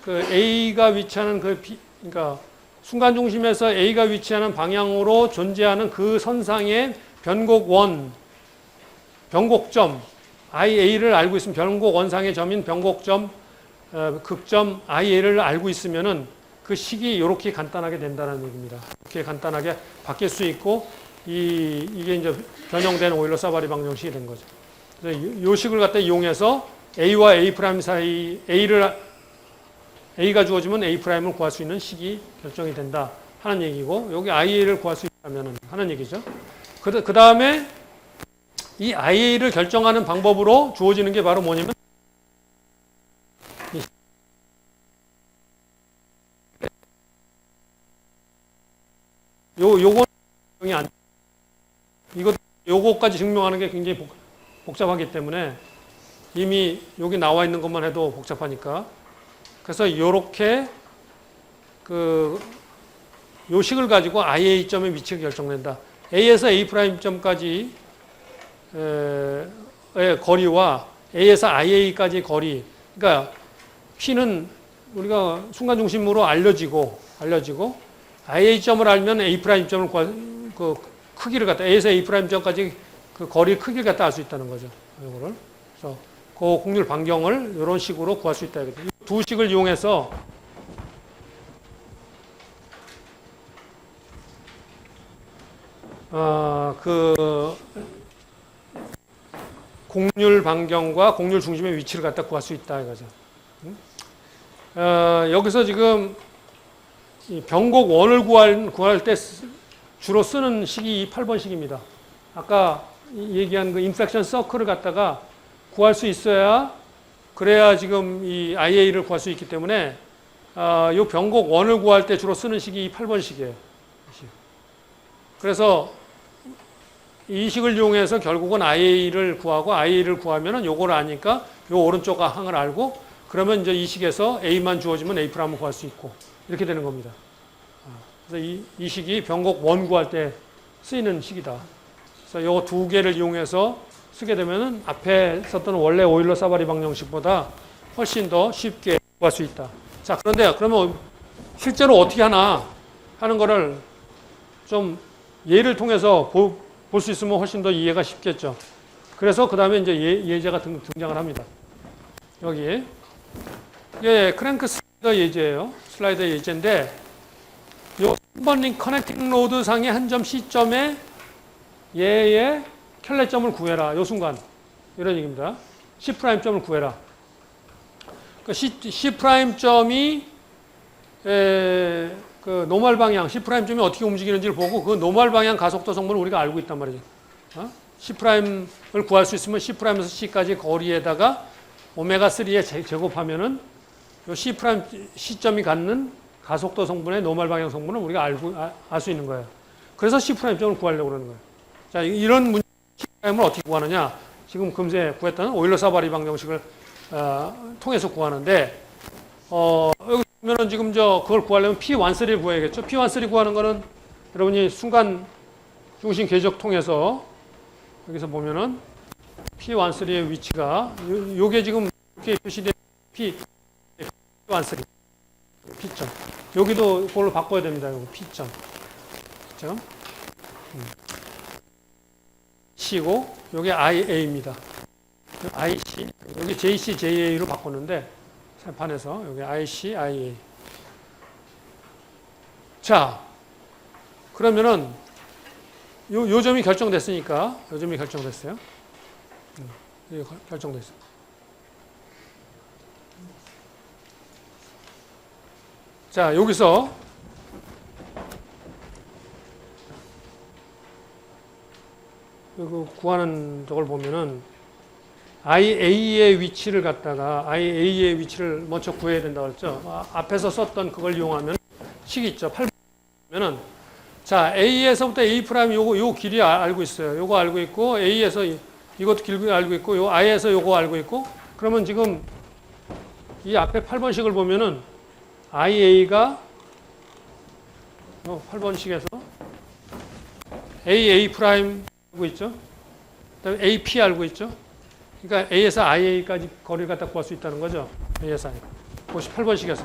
그 A가 위치하는 그러니까 순간 중심에서 A가 위치하는 방향으로 존재하는 그 선상의 변곡점 IA를 알고 있으면, 변곡원상의 점인 변곡점 극점 IA를 알고 있으면은 그 식이 이렇게 간단하게 된다는 얘기입니다. 이렇게 간단하게 바뀔 수 있고, 이게 이제 변형된 오일러 사바리 방정식이 된 거죠. 그래서 이 식을 갖다 이용해서 A와 A 프라임 사이 A가 주어지면 A 프라임을 구할 수 있는 식이 결정이 된다 하는 얘기고, 여기 IA를 구할 수 있다면 하는 얘기죠. 그 다음에 이 IA를 결정하는 방법으로 주어지는 게 바로 뭐냐면 요거는 안, 요거까지 증명하는 게 굉장히 복잡하기 때문에 이미 여기 나와 있는 것만 해도 복잡하니까, 그래서 요렇게 요 식을 가지고 IA 점의 위치가 결정된다. A에서 A 프라임 점까지 의 거리와 A에서 IA까지 거리, 그러니까 P는 우리가 순간 중심으로 알려지고 IA 점을 알면 A 프라임 점을 그 크기를 갖다 A에서 A 프라임 점까지 그 거리 크기를 갖다 알 수 있다는 거죠. 이거를. 그래서 그 곡률 반경을 이런 식으로 구할 수 있다. 이 두 식을 이용해서 그 곡률 반경과 곡률 중심의 위치를 갖다 구할 수 있다 이거죠. 여기서 지금 이 변곡 원을 구할 때 주로 쓰는 식이 이 8번식입니다. 아까 얘기한 그 인플렉션 서클을 갖다가 구할 수 있어야 그래야 지금 이 IA를 구할 수 있기 때문에 이 변곡 원을 구할 때 주로 쓰는 식이 이 8번식이에요. 그래서 이 식을 이용해서 결국은 IA를 구하고 IA를 구하면은 요거를 아니까 요 오른쪽 항을 알고 그러면 이제 이 식에서 A만 주어지면 A 프라임을 구할 수 있고 이렇게 되는 겁니다. 그래서 이 식이 변곡 원 구할 때 쓰이는 식이다. 그래서 요 두 개를 이용해서 쓰게 되면은 앞에 썼던 원래 오일러 사바리 방정식보다 훨씬 더 쉽게 구할 수 있다. 자, 그런데 그러면 실제로 어떻게 하나 하는 거를 좀 예를 통해서 볼 수 있으면 훨씬 더 이해가 쉽겠죠. 그래서 그 다음에 이제 예제가 등장을 합니다. 여기 이게 크랭크 슬라이더 예제예요. 슬라이더 예제인데 요 3번 링 커넥팅 로드 상의 한 점 C점에 얘의 켤레점을 구해라. 요 순간 이런 얘기입니다. C'점을 구해라. 그 C'점이 그 노멀 방향, C'점이 어떻게 움직이는지를 보고 그 노멀 방향 가속도 성분을 우리가 알고 있단 말이죠. C'을 구할 수 있으면 C'에서 C까지 거리에다가 오메가3에 제곱하면은 요 C'점이 갖는 가속도 성분의 노멀 방향 성분을 우리가 알 수 있는 거예요. 그래서 C'점을 구하려고 그러는 거예요. 자, 이런 문제 C'을 어떻게 구하느냐? 지금 금세 구했던 오일러 사바리 방정식을 통해서 구하는데 여기 보면은 지금 그걸 구하려면 P13를 구해야겠죠. P13 구하는 거는 여러분이 순간 중심 궤적 통해서 여기서 보면은 P13의 위치가 요게 지금 이렇게 표시된 P13 P점. 여기도 그걸로 바꿔야 됩니다. 여기 P점. P점. C고 요게 IA입니다. IC. 여기 JC, JA로 바꿨는데 판에서 여기 IC, IA. 자, 그러면은 요 점이 결정됐으니까 요 점이 결정됐어요. 이게 결정됐어요. 자, 여기서 그 구하는 저걸 보면은 IA의 위치를 갖다가 IA의 위치를 먼저 구해야 된다고 했죠. 앞에서 썼던 그걸 이용하면 식이 있죠. 8번이면은 자, A에서부터 A 프라임 요 길이 알고 있어요. 요거 알고 있고 A에서 이것도 길고 알고 있고 요 I에서 요거 알고 있고 그러면 지금 이 앞에 8번식을 보면은 IA가 8번식에서 AA 프라임 알고 있죠. 그다음에 AP 알고 있죠. 그러니까 A에서 IA까지 거리를 갖다 구할 수 있다는 거죠. A에서 I. 58번식에서.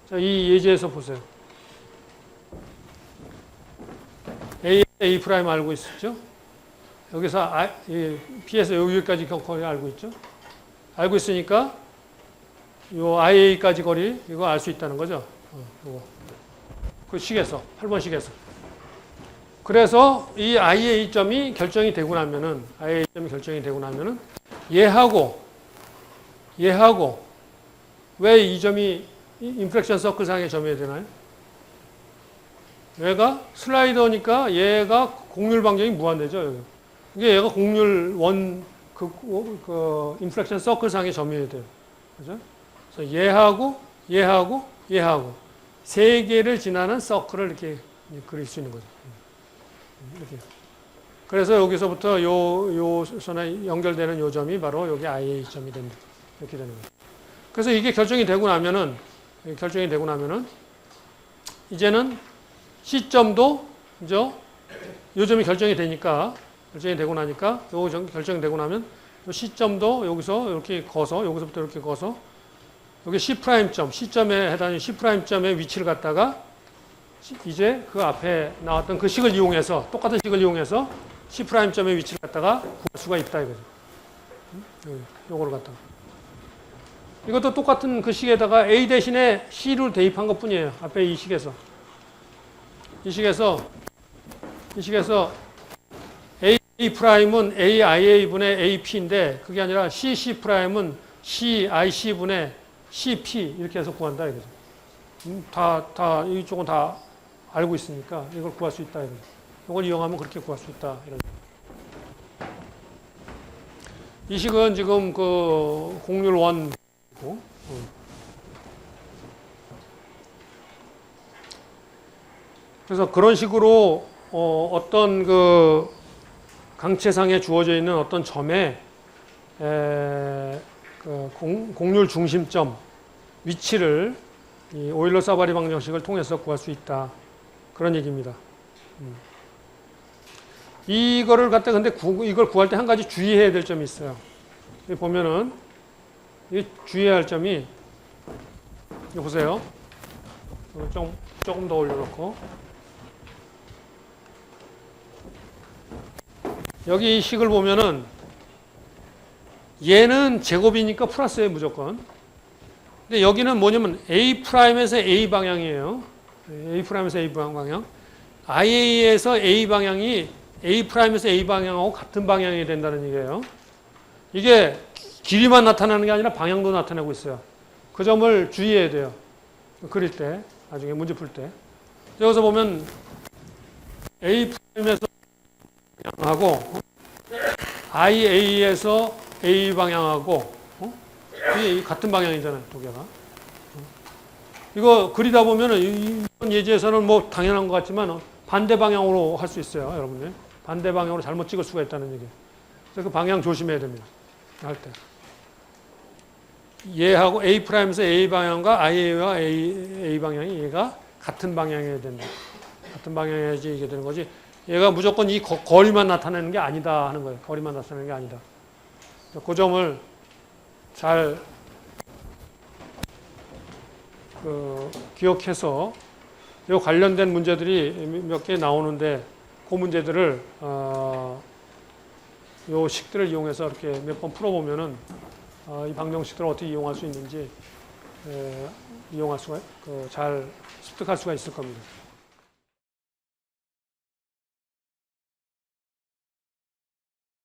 자, 이 예제에서 보세요. A 프라임 알고 있었죠. 여기서 B에서 여기까지 거리 알고 있죠. 알고 있으니까 요 IA까지 거리 이거 알 수 있다는 거죠. 요거. 그 식에서 8번식에서. 그래서 이 IA점이 결정이 되고 나면은 얘하고 왜 이 점이 인플렉션 서클 상의 점이어야 되나요? 얘가 슬라이더니까 얘가 곡률 방정이 무한대죠. 이게 얘가 곡률 그 인플렉션 서클 상의 점이어야 돼요. 그죠? 그래서 얘하고 세 개를 지나는 서클을 이렇게 그릴 수 있는 거죠. 이렇게. 그래서 여기서부터 요 선에 연결되는 요 점이 바로 여기 IA점이 된다. 이렇게 되는 거죠. 그래서 이게 결정이 되고 나면은 이제는 C점도 요 점이 결정이 되고 나니까 요 점 결정이 되고 나면 요 C점도 여기서 이렇게 여기서부터 이렇게 거서 여기 C'점, C점에 해당하는 C'점의 위치를 갖다가 이제 그 앞에 나왔던 그 식을 이용해서 똑같은 식을 이용해서 C'점의 위치를 갖다가 구할 수가 있다 이거죠. 요거를 갖다가 이것도 똑같은 그 식에다가 A 대신에 C를 대입한 것 뿐이에요. 앞에 이 식에서 이 식에서 A 프라임은 AIA 분의 AP인데 그게 아니라 CC 프라임은 CIC 분의 CP 이렇게 해서 구한다 이거죠. 다 이쪽은 다 알고 있으니까 이걸 구할 수 있다 이거죠. 이걸 이용하면 그렇게 구할 수 있다 이런. 이 식은 지금 그 공률 원이고 그래서 그런 식으로 어떤 그 강체상에 주어져 있는 어떤 점에 그 공률 중심점 위치를 이 오일러 사바리 방정식을 통해서 구할 수 있다 그런 얘기입니다. 이거를 갖다 근데 이걸 구할 때 한 가지 주의해야 될 점이 있어요. 여기 보면은 주의해야 할 점이 이거 보세요. 조금 더 올려놓고 여기 이 식을 보면은 얘는 제곱이니까 플러스에 무조건. 근데 여기는 뭐냐면 A'에서 A 방향이에요. A'에서 A 방향. IA에서 A 방향이 A'에서 A 방향하고 같은 방향이 된다는 얘기예요. 이게 길이만 나타나는 게 아니라 방향도 나타내고 있어요. 그 점을 주의해야 돼요. 그릴 때, 나중에 문제 풀 때. 여기서 보면 A'에서 방향하고 IA에서 A 방향하고 이게 같은 방향이잖아요, 두 개가. 이거 그리다 보면은 이번 예제에서는 뭐 당연한 것 같지만 반대 방향으로 할 수 있어요, 여러분들. 반대 방향으로 잘못 찍을 수가 있다는 얘기예요. 그래서 그 방향 조심해야 됩니다. 할 때. 얘하고 A'에서 A 방향과 IA와 A 방향이 얘가 같은 방향이어야 된다. 같은 방향이어야지 이게 되는 거지. 얘가 무조건 이 거리만 나타내는 게 아니다 하는 거예요. 거리만 나타내는 게 아니다. 그 점을 잘 기억해서 이 관련된 문제들이 몇 개 나오는데 그 문제들을 요 식들을 이용해서 이렇게 몇 번 풀어보면은 이 방정식들을 어떻게 이용할 수 있는지 이용할 수가 잘 습득할 수가 있을 겁니다.